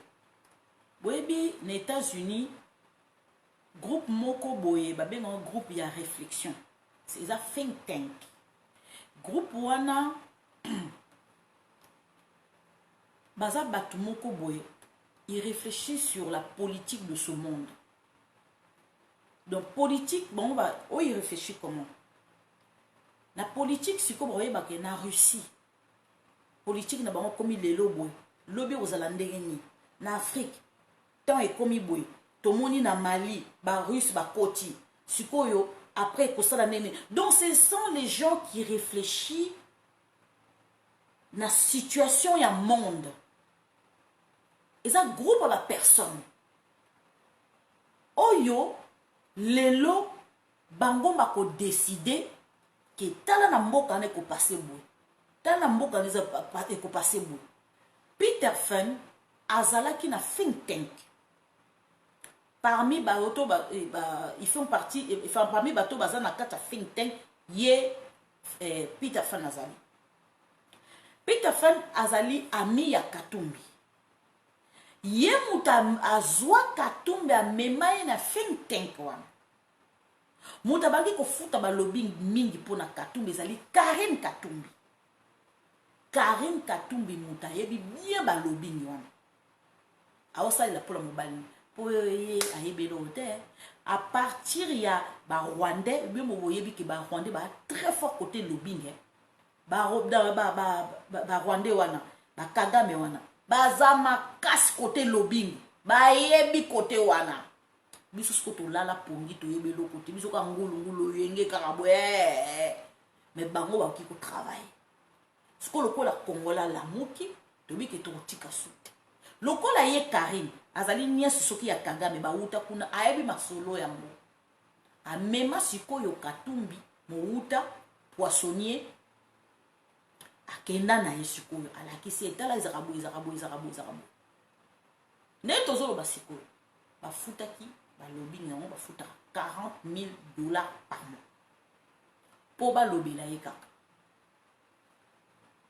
Boyebi aux États-Unis groupe moko boye babe un groupe ya réflexion. C'est ça think tank. Groupe wana baza batu moko boye, il réfléchit sur la politique de ce monde. Donc politique, bon, il réfléchit comment? La politique, c'est comme voyez na Russie. Politique na bango comme les loboy. Lobby aux Alandérini. Na Afrique, tant et comme boy. Tomoni na Mali, ba Russe, ba Koti. Sikoyo après kosala nene. Donc ce sont les gens qui réfléchissent na situation ya monde. Et ça groupe à la personne. Oyo, lelo, bango mako décider que tala na mboka ne ko passer bout. Tala na mboka ne ko passer bout. Peter Fenn azalaki na think tank. Parmi bato ils font partie, parmi bato baza na kata think tank ye Peter Fenn azali. Peter Fenn azali ami ya Katumbi. Ye muta azwa Katumbi a memaye na think tank wana. Muta bangi ko futa ba lobbying mingi pona Katumbi ezali Karim Katumbi. Karim Katumbi muta yebi bien ba lobbying wana. Aosali la pola mobali. Po ye ayebe lote. À partir ya ba Rwandais, bien mo yebi ki ba Rwandais ba très fort côté lobbying. Ba Rwandais wana, ba Kagame wana. Bazama casse côté lobbying ba yebi côté wana biso skoto lala pongi to yebe lo côté biso ka ngulu yenge karabwe mais bango ba ki ko travail skolo ko la kongola la muki to bi ke to tika sute lokola ye Karim azali nyesi soki ya Kagame ba uta kuna ayebi masolo ya mbo amema sikoyo Katumbi mo uta poissonnier akenda na yesikoyo alakisi etala izarabu neto zolo basikoyo bafutaki balobi nango bafuta 40 000 dollars par mois po balobela ye kaka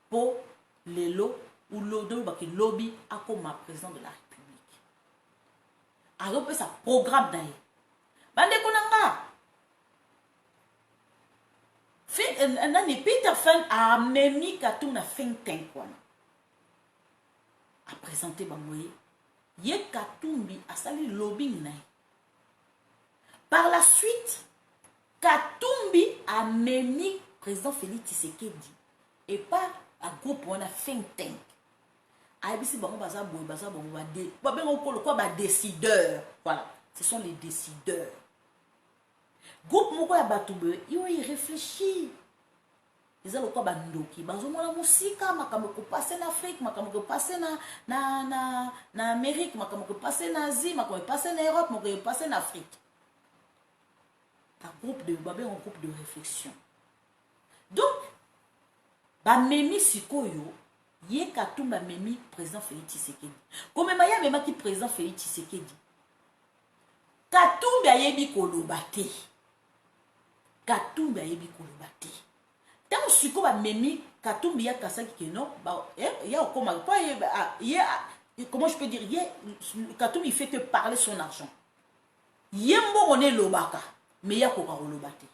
po lelo ou lodo baki lobby akoma président de la République arope sa programme na ye bandeko nanga nani Peter Fenn a memi Katumbi na think tank wana a présenté bangoye ye Katumbi a sali lobbying na ye. Par la suite Katumbi a memi président Félix Tshisekedi et pas un groupe wana think tank a ebisi bango baza boye baza bango ba bengo ko quoi ba décideurs. Voilà, ce sont les décideurs. Groupe moko ya batube yo y réfléchit eza lokwa bandoki bazomona musika makambo ko passer na Afrique makambo ko passer na Amérique makambo ko passer na Asie makambo ko passer na Europe makambo ko passer na Afrique. Un groupe de réflexion. Donc ba memi sikoyo ye Katumbi memi président Félix Tshisekedi comme maya mema ki président Félix Tshisekedi Katumbi ayebi kolobate Katumbi ayebi kolobate tant siko ba memi Katumbi ya kasaki ke non ba ya okoma pas comment je peux dire Katumbi il fait que parler son argent yembo on est lobaka mais ya ko kolobate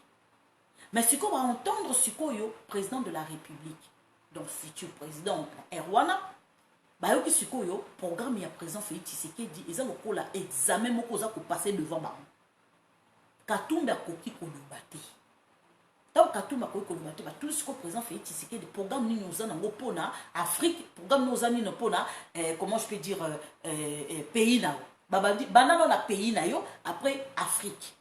mais siko va entendre siko yo président de la République donc futur président Erwana ba yoki siko yo programme ya président Félix Tshisekedi eza lokola examen moko za ko passer devant ba Katumbi akoki kolobate. Donc Katumbi akoki kolobate ba tout ce que président Félix Tshisekedi programme nini oza nango pona Afrique programme oza nini pona comment je peux dire pays na banano na pays na yo après Afrique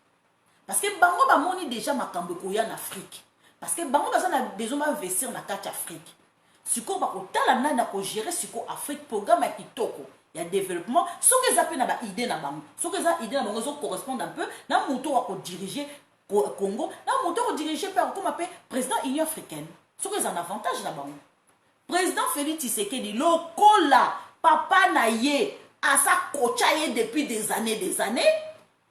parce que bango ba moni déjà makambo ko ya en Afrique parce que bango baza na besoin d'investir na carte Afrique siko ba ko tala nana ko gérer siko Afrique programme ya kitoko. Il y a développement, ce que ça peut na idée na bango, ce que ça idée na bango correspond un peu na moto à diriger Congo, na moto à diriger par comme appelle président Union africaine. Ce qui est un avantage là-bas. Président Félix Tshisekedi, le cola, papa naye, à sa kochaye depuis des années.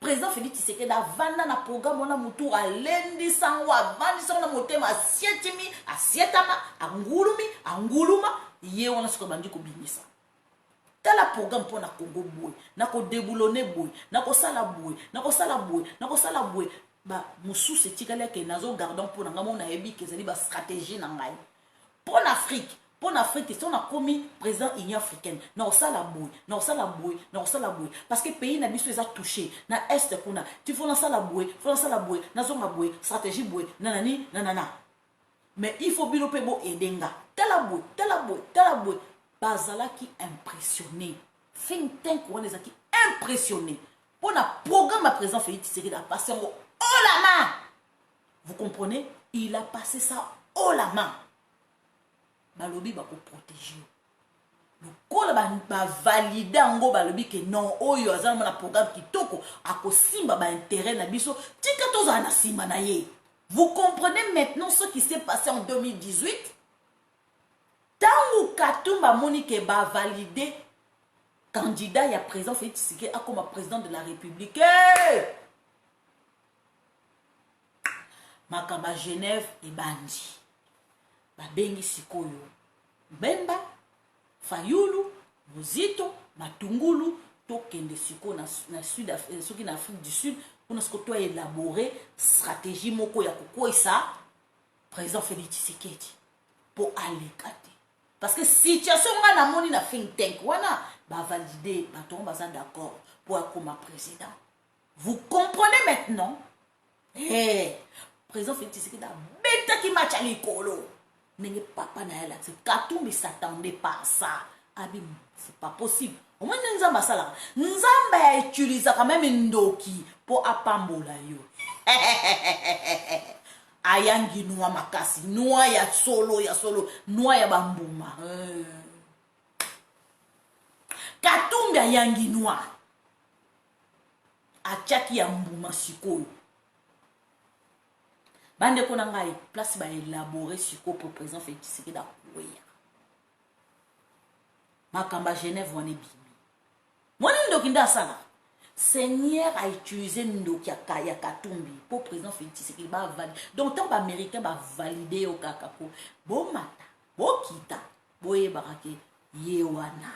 Président Félix Tshisekedi a vanda na programme on a mutu a lendi sanwa, vandi sanwa motema a sietimi, a sietama, a nguluma, ye on a ce que bandi ko bimisa. Tala programme pour na Congo boy, na ko déboulonner boy, na ko sala boy, ba musu se tikale ke nazo gardon pour na ngamo na yebi ke zali ba stratégie na ngai. Pour l'Afrique, si on a commis président Union africaine, na osala boy. Parce que le pays n'a biso eza touché, na est kuna, tu faut lancer la boy, na zonga boy, stratégie boy, nanani, nanana. Mais il faut bilope bo edenga. Tala boy. Bazala qui impressionné. Think tank on les a qui impressionné. Pour le programme à président Félix Tshisekedi a passé en haut la main. Vous comprenez? Il a passé ça haut la main. Balobi va protéger. Le col va valider en gros balobi que non, oyo azana na programme qui toko ako simba ba intérêt na biso tika toza na simba na ye. Vous comprenez maintenant ce qui s'est passé en 2018? Tangu Katumba Monique va valider candidat ya président Félix Tshisekedi comme président de la République. Makamba Genève et Bandi. Babengi sikoyo Bemba, Fayulu, Muzito, Matungulu, tokende siko na Sud Afrique, na Afrique du Sud, pour nous élaborer stratégie moko ya kokoisa président Félix Tshisekedi pour aller kate. Parce que situation na moni na think tank wana ba valider ba tomba za d'accord pour être comme président. Vous comprenez maintenant? Président Félix Tshisekedi a bêta qui match à l'écolo. N'est papa na elle, c'est Katumbi s'attendait pas à ça. Abim, c'est pas possible. Au moins Nzamba sala. Nzamba utilise quand même ndoki pour apambola yo. Ayangi noa makasi, noa ya solo, noa ya bambuma. Katumbi ayangi noa. Achaki ya mbuma sikoyo. Bande ko nanga place ba élaborer siko pour président Félix Tshisekedi da kouya. Makamba Genève wane bimi. Moni ndoki nda sala. Seigneur a utilisé ndoki ya Katumbi pour président Félix Tshisekedi ba valider. Donc tant américain ba valider au kakako. Bo mata, bo kita, bo ebarake yewana.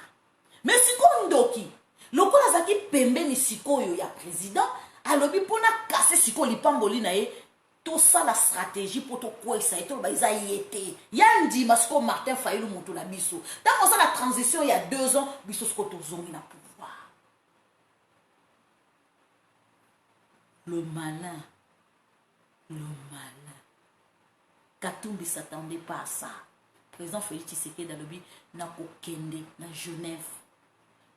Mais siko ndoki. Lokola zaki pembe ni siko yo ya président, alobi pona casser siko lipamboli na ye. Tout ça la stratégie pour tout quoi ça et tout bah ils a été yandi masko Martin Fayulu moto la biso tant ça la transition il y a 2 ans biso ce que zongi na pouvoir le malin Katumbi s'attendait pas à ça. Président Félix Tshisekedi lobi na kokende na Genève.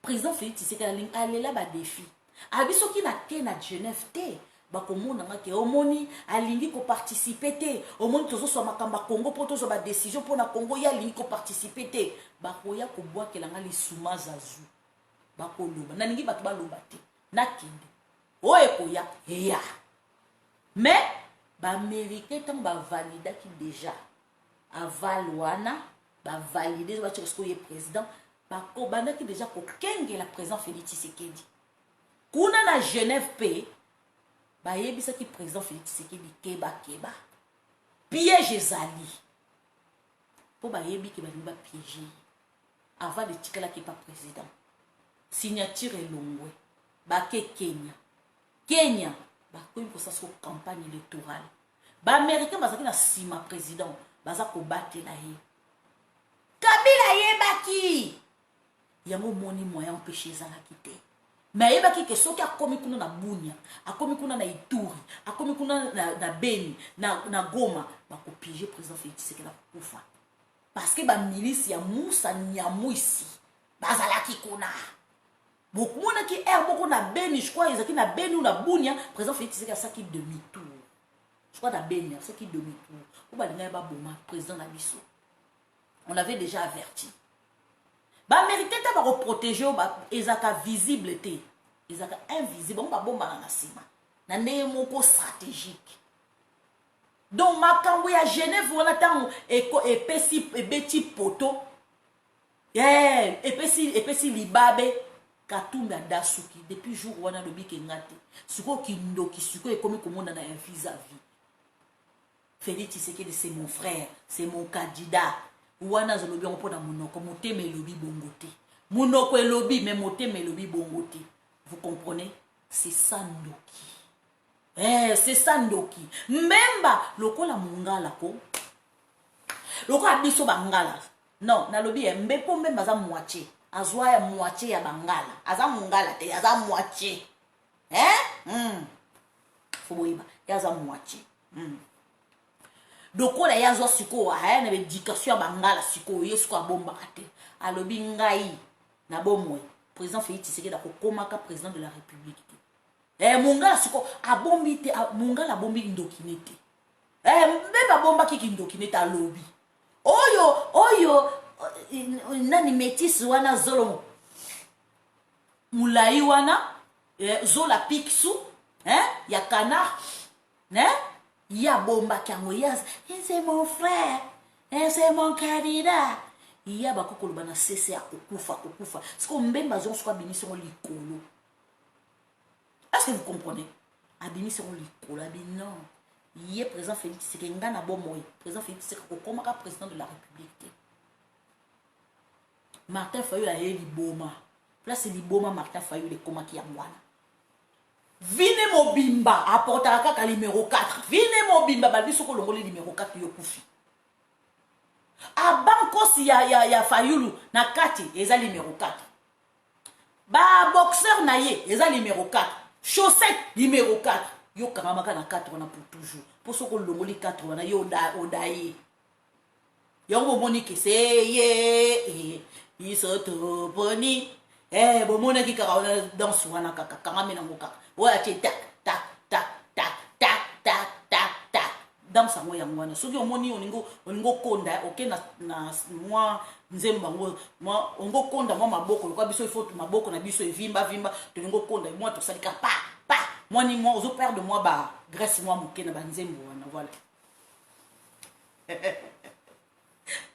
Président Félix Tshisekedi allait là bas défi abiso ki na ke na Genève té bakomona ngake omoni alingi ko participer té omoni tozo so makamba Congo poto zo ba décision pona Congo ya alingi ko participer té bakoya ko boakela nga lisuma zazu bakoloba na ningi bato baloba té nakinde oye koya ya mais ba américain tant ba valida ki déjà avalwana ba valider ba tchosko ye président bako banda ki déjà ko kenge la président Félix Tshisekedi kuna na Genève pe ba yebisa ki président Félix Tshisekedi keba piège ezali po ba yebi ki ba piéger avant de tikala ki pas président signature elongwe ba ke Kenya ba ko pour ça campagne électorale ba américain bazaki na sima président baza ko batela ye Kabila yebaki yango moni moyen empêcher za la quitter. Mais il y a qui soki akomi kuna na Bunia, akomi kuna na Ituri, akomi kuna na Beni, na Goma, ba ko piéger président Félix Tshisekedi na kufa. Parce que ba milice ya Moussa Nyamu ici, bazalaki kuna. Beaucoup mona ki beaucoup na Beni, je crois ils na Beni ou na Bunia, président Félix Tshisekedi a saki demi-tour. Je crois na Beni, a saki demi-tour. Ou ba linga ba boma président na biso. On l'avait déjà averti. Ba américain ta ba protéger ba ezaka visible té ezaka invisible ba bomba na sima na ndenge moko stratégique donc makambo ya Genève wana tango ebeti poto epesi libabe Katumbi adasuki depuis jour wana lobi ke ngate siko kindoki siko ekomi komona na vis-à-vis. Félix Tshisekedi c'est mon frère, c'est mon candidat. Wana zolobi on pona monoko moteme lobi bongote. Monoko elobi mais moteme lobi bongote. Vous comprenez? C'est ça ndoki. C'est ça ndoki. Memba lokola mungala ko. Lokola biso bangala. Non, na lobi mbepo memba za moitié. Azwa ya moitié ya bangala. Aza mungala te, aza moitié. Foboiba, yaza moitié. Dokola yazo siko haya na éducation bangala siko yesu a bomba kate. Alobi ngai na bomwe. Président Félix Tshisekedi akokomaka président de la République. Mungala siko abombi te mungala bombi ndokinete. Mbeba bomba kiki ndokinete alobi. Oyo nani métis wana zolo mulai wana zola piksu ya canard ya bomba kango yaz c'est mon frère c'est mon candidat ya bakokolo bana cesse ya kokufa siko mbemba zo siko abimisi ngo likolo. Est-ce que vous comprenez? Abimisi ngo likolo abi non yé président Félix Tshisekedi ngana bomoy président Félix Tshisekedi kokomaka président de la République. Martin Fayulu a eu liboma. Place liboma Martin Fayulu le koma ki ya mwana. Vine mobimba apporta kaka numéro 4. Vine mobimba babiso ko longoli numéro 4 yokufi. A banko si ya Fayulu na kati eza numéro 4. Ba boxeur na ye eza numéro 4. Chaussette numéro 4. Yo karamaka na 4 wana pour toujours. Pour ce ko longoli 4 wana yo odaye. Yo moni ke seye ils sont trop boni. Bomona ki kaka wana danse wana kaka kangame na ngoka. Oya che tak tak tak tak tak tak tak tak. Danse ngo ya ngwana. Soki omoni oningo konda oke na mwa nzemba ngo mwa ongo konda mwa maboko kwa biso ifo maboko na biso evimba toningo konda mwa to salika pa moi ni moi ozo perdre moi ba graisse moi moke na banzembo wana voilà.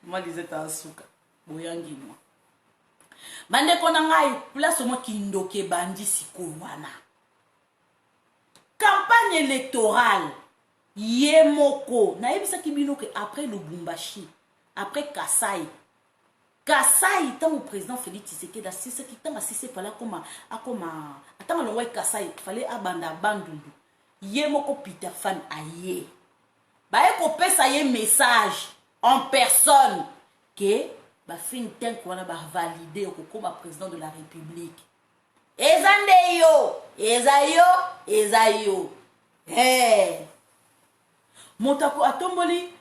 Moi disais ta suka boyangi moi. Bande kona ngai place mo kindoke bandi siko wana. Campagne électorale yemoko na yebisa kibino ke après Lubumbashi, après Kasai tant le président Félix Tshisekedi assise qui tant assise pala comme attends le roi Kasai fallait abanda bandundu yemoko Peter Fan aye ba eko pesa ye message en personne que ba fin tank wana ba valider comme président de la République. Ezayo. Motako atomboli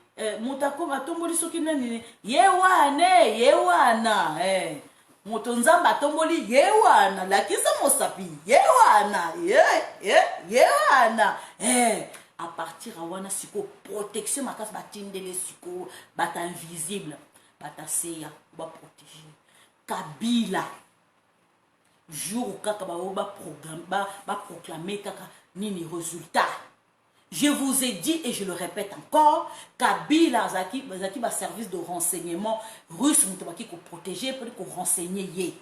soki nani yewana moto nzamba atomboli yewana lakisa mosapi yewana à partir awana siko protection makasi batindele siko bata invisible bata seya ba protéger Kabila jour kaka ba programme ba proclamer kaka nini résultat. Je vous ai dit et je le répète encore, Kabila zaki ba service de renseignement russe mutobaki ko protéger pour ko renseigner.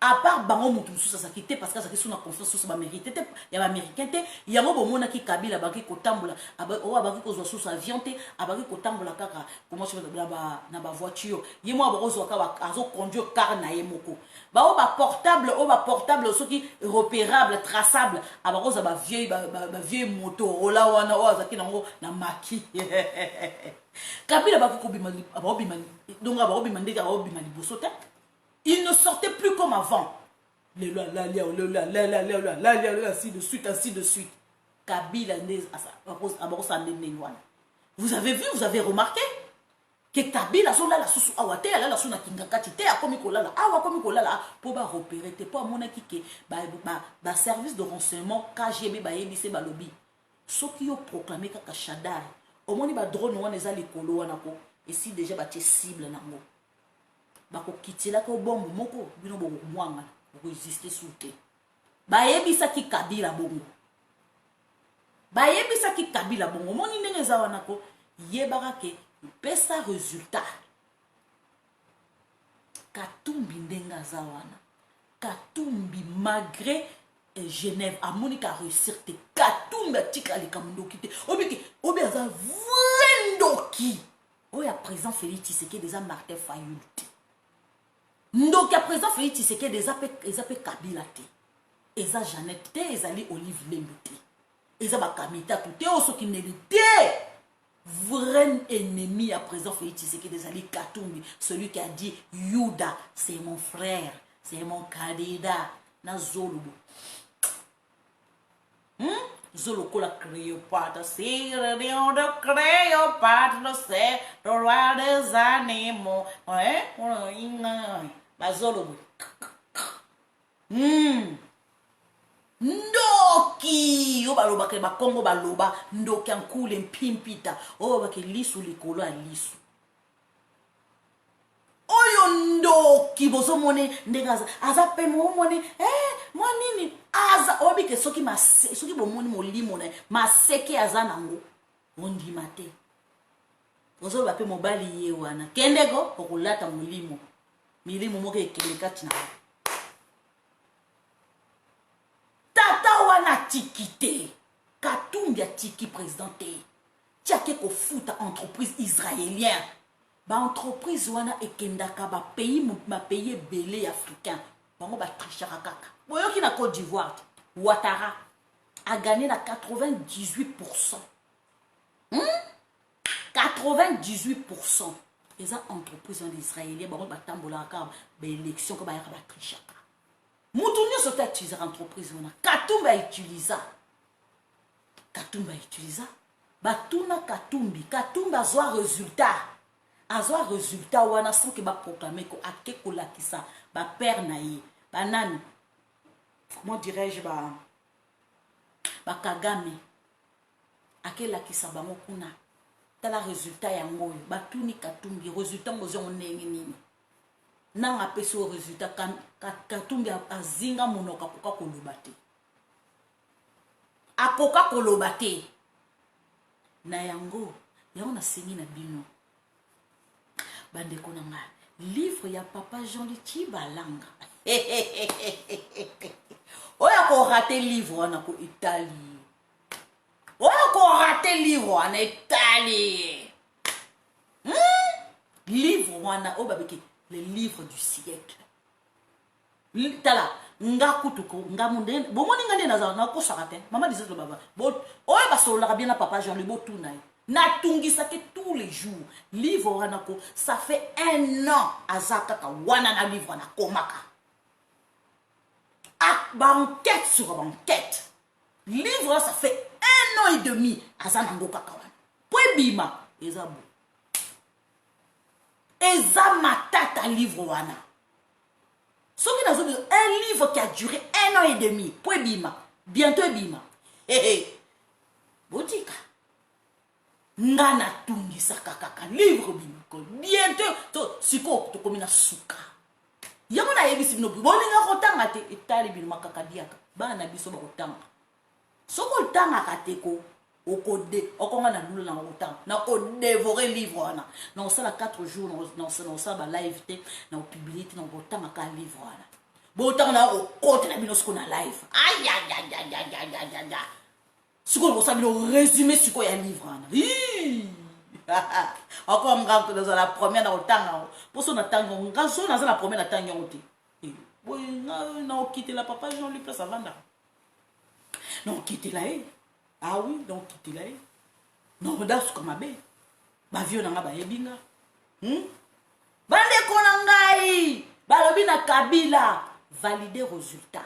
À part bango mutu mususa sakite parce que zaki suna confiance sur ba mérité te ya ba américain te yango bomona ki Kabila baki ko tambola abaki ko zo sous avion te abaki ko tambola kaka comment je vais na ba voiture yemo abazo ka azo conduire car na yemoko ba portable soki repérable traçable abazo ba vieille moto ola wana o zaki nango na maki Kabila baki ko bima donc abobima ndeka abobima liboso te. Il ne sortait plus comme avant. Ainsi de suite. Kabila vous avez vu, vous avez remarqué que Kabila la sous awate la sous na kingakati te akomi kolala awa komi kolala pour ba repérer te pour mona kike ba service de renseignement KGB ba yebise ba lobby soki yo proclamer kaka Shadar omoni ba drone wana eza likolo wana ko et si déjà ba tie cible nango bako kitila ko bombo moko bino bo mwanga ko exister souté ba yebisa ki Kabila bongo bayebisaki Kabila bongo moni ndenge eza wana ko yebaka ke pesa résultat Katumbi ndenge aza wana Katumbi malgré Genève amoni ka réussir te Katumbi atika likambo ndoki te obi aza vrai ndoki oya président Félix Tshisekedi eza Martin Fayulu te ndoki ya président Félix Tshisekedi eza pe Kabila te eza Jeannette te ezali Olive Lembe te eza bakamita tout te osoki neli te vrai ennemi à présent Félix Tshisekedi ezali Katumbi celui qui a dit Yuda c'est mon frère c'est mon candidat na Zolobo Zolo kola Cléopâtre c'est le lion de Cléopâtre c'est le roi des animaux ba Zolobo ndoki o baloba ke ba Kongo baloba ndoki ankule mpimpita o ba ke lisu likolo a lisu oyo ndoki bozo mone ndenga aza pe mo mone mo nini aza obi ke soki bomoni molimo na maseke aza nango ondi mate bozo ba pe mobali ye wana kendego okulata molimo milimo moke ekelekati na tata wana tikite Katumbi tiki président te tiake ko futa entreprise israélien ba entreprise wana ekendaka ba pays belé africain bango ba trichaka kaka boyoki na Côte d'Ivoire Ouattara a gagné na 98%. 98%. Les entreprises israéliennes bango ba tambolaka ba élection ko ba yaka ba trichaka Moutouni sote utiliser entreprise wana Katumbi utiliser batuna Katumbi azwa résultat wana sans que ba proclamer ko akeko lakisa ba père na ye banani comment dirais-je ba Kagame akela kisa bango kuna tala résultat yango batuni Katumbi résultat mozo ndenge nini nanga peso résultat Katumbi azinga monoka koka koloba te na yango na sengi na bino bandeko nanga livre ya papa Jean-Luc Balanga oya ko rater livre wana ko Italie livre wana o babeke le livre du siècle tala nga kutuko nga munde bomoni ngande na ko sarate mama disait le baba oya basolola bien na papa Jean le botuna na tungisa que tous les jours livre wana ko ça fait 1 an azaka ka wana na livre na komaka enquête sur enquête livre ça fait 1 an et demi azana ngoka kawana poebima ezabo eza matata livre wana soki nazo un livre qui a duré 1 an et demi poebima bientôt ebima botika ngana tungisa kaka livre bimiko bientôt to siko to komina suka yango na yebisi bino bolinga kotanga te etali bino makaka diaka bana biso ba kotanga soko tanga kateko okonga na lula na kotanga na ko dévorer livre wana na osala 4 jours na osala ba live te na publicité na kotanga ka livre wana botanga na okota na bino siko na live aïe siko bo sabino résumé siko ya livre wana encore ngako dans la première na otanga poso na tango ngaso na la première na tango yote boy na okite la papa Jean-Luc place avanda non quitter là ah oui donc quitter là non das comme abe ba vieux na ba yebinga bande kona ngai balobi na Kabila valider résultat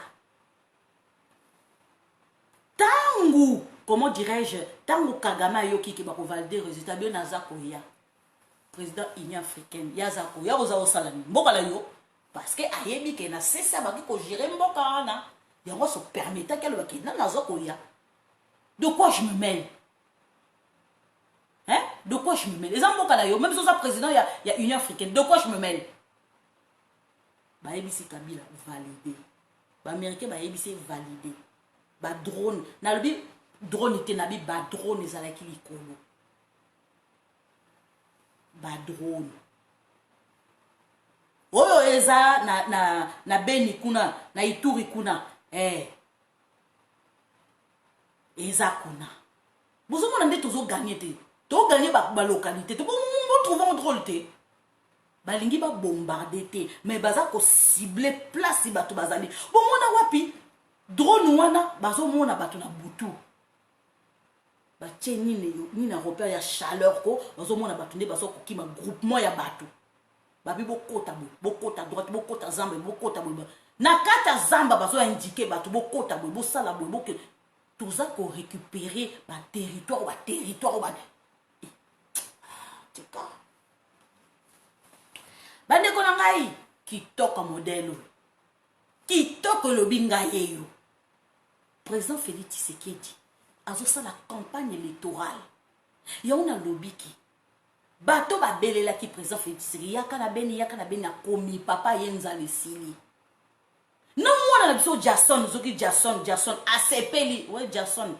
tangu comment dirais-je tango Kagame yoki ki ba ko valider résultat bien nazako ya président Union africaine yazako ya oza salami mboka la yo parce que ayebi ke na cessa ba ko gérer mboka na yango se permettait qu'elle va quitter nazako ya de quoi je me mêle hein de quoi je me mêle les mboka la yo même si ça président il y a Union africaine de quoi je me mêle ba yebisi Kabila valider ba américain ba yebisi valider ba drone na lobi drone était nabi ba drone ezalaki likolo ba drone oyo eza na Beni kuna na Ituri kuna eza kuna bozomona nde tozoganye te toganye balokalité te botrouvant drôle te balingi babombarde te mais baza kocible place bato bazali bomona wapi drone wana bazomona bato na butu batie nini repère ya chaleur ko bazomona bato nde bazokokima groupement ya bato babi bokota boye bokota droite bokota zamba bokota boye na kata zamba bazoindike bato bokota boye bosala boye boke toza korécupérer baterritoire tika bandeko na ngai kitoko modèle kitoko lobi ngai eyo président Félix Tshisekedi azosala campagne électorale yango na lobiki bato babelelaki président Félix Tshisekedi yaka na beni akomi papa ye nzala esili no mwana na biso Jason zoki Jason asepeli Jason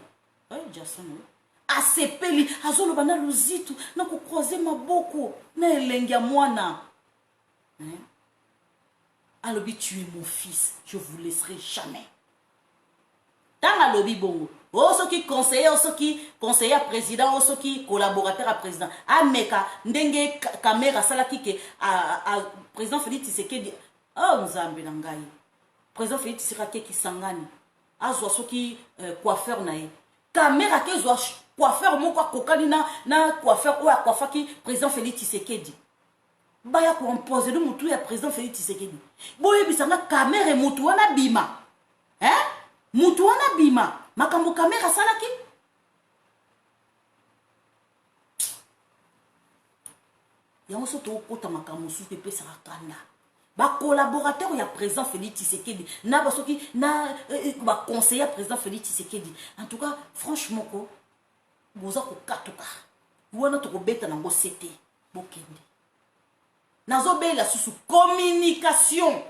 asepeli azoloba na luzitu na kokroise maboko na elengi ya mwana alobi tu es mon fils je vous laisserai jamais tanga lobi bongo soki conseiller conseiller président soki collaborateur à président ameka ndenge caméra salaki ke a président Félix Tshisekedi nzambe na ngai président Félix Tshisekedi kisangani azwa soki coiffeur na ye caméra ke zwa coiffeur moko akokani na coiffeur oyo akoifaki président Félix Tshisekedi baya kompose de mutu ya président Félix Tshisekedi boyebisanga caméra mutu wana bima mutu wana bima makambo caméra salaki yango so tokota makambo mosusu epesaka kanda bacollaborateur ya président Félix Tshisekedi na basoki na baconseiller président Félix Tshisekedi en tout cas franchement ko boza kokatuka wana tokobeta nango sete bokende nazobela susu communication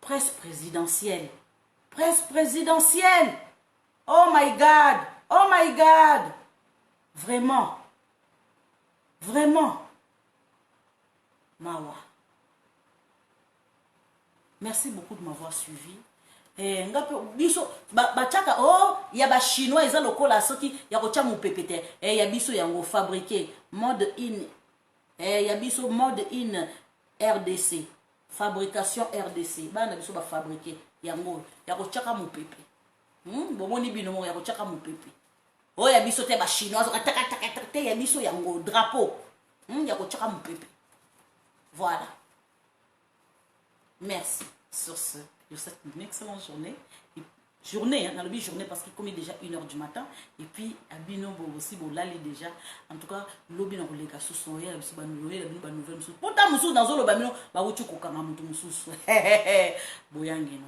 presse présidentielle oh my god vraiment mawa merci beaucoup de m'avoir suivi ngape biso bachaka ya ba chinois eza lokola soki ya kocha mopepe te ya biso yango fabriqué mode in ya biso mode in RDC fabrication RDC bana biso ba fabriqué yango ya kochaka mopepe bomoni bino ya kochaka mopepe ya biso te ba chinois ataka te ya biso yango drapeau ya kochaka mopepe voilà merci sur ce. Je vous souhaite une excellente journée. Dans le but journée parce qu'il est déjà 1h du matin. Et puis, à Bino aussi, bon, là, déjà. En tout cas, l'objet dans les gars sous son air, la nouvelle sous. Pourtant, nous sommes dans le babino, bah, où tu coupes quand même, tout nous sous. Boyangino.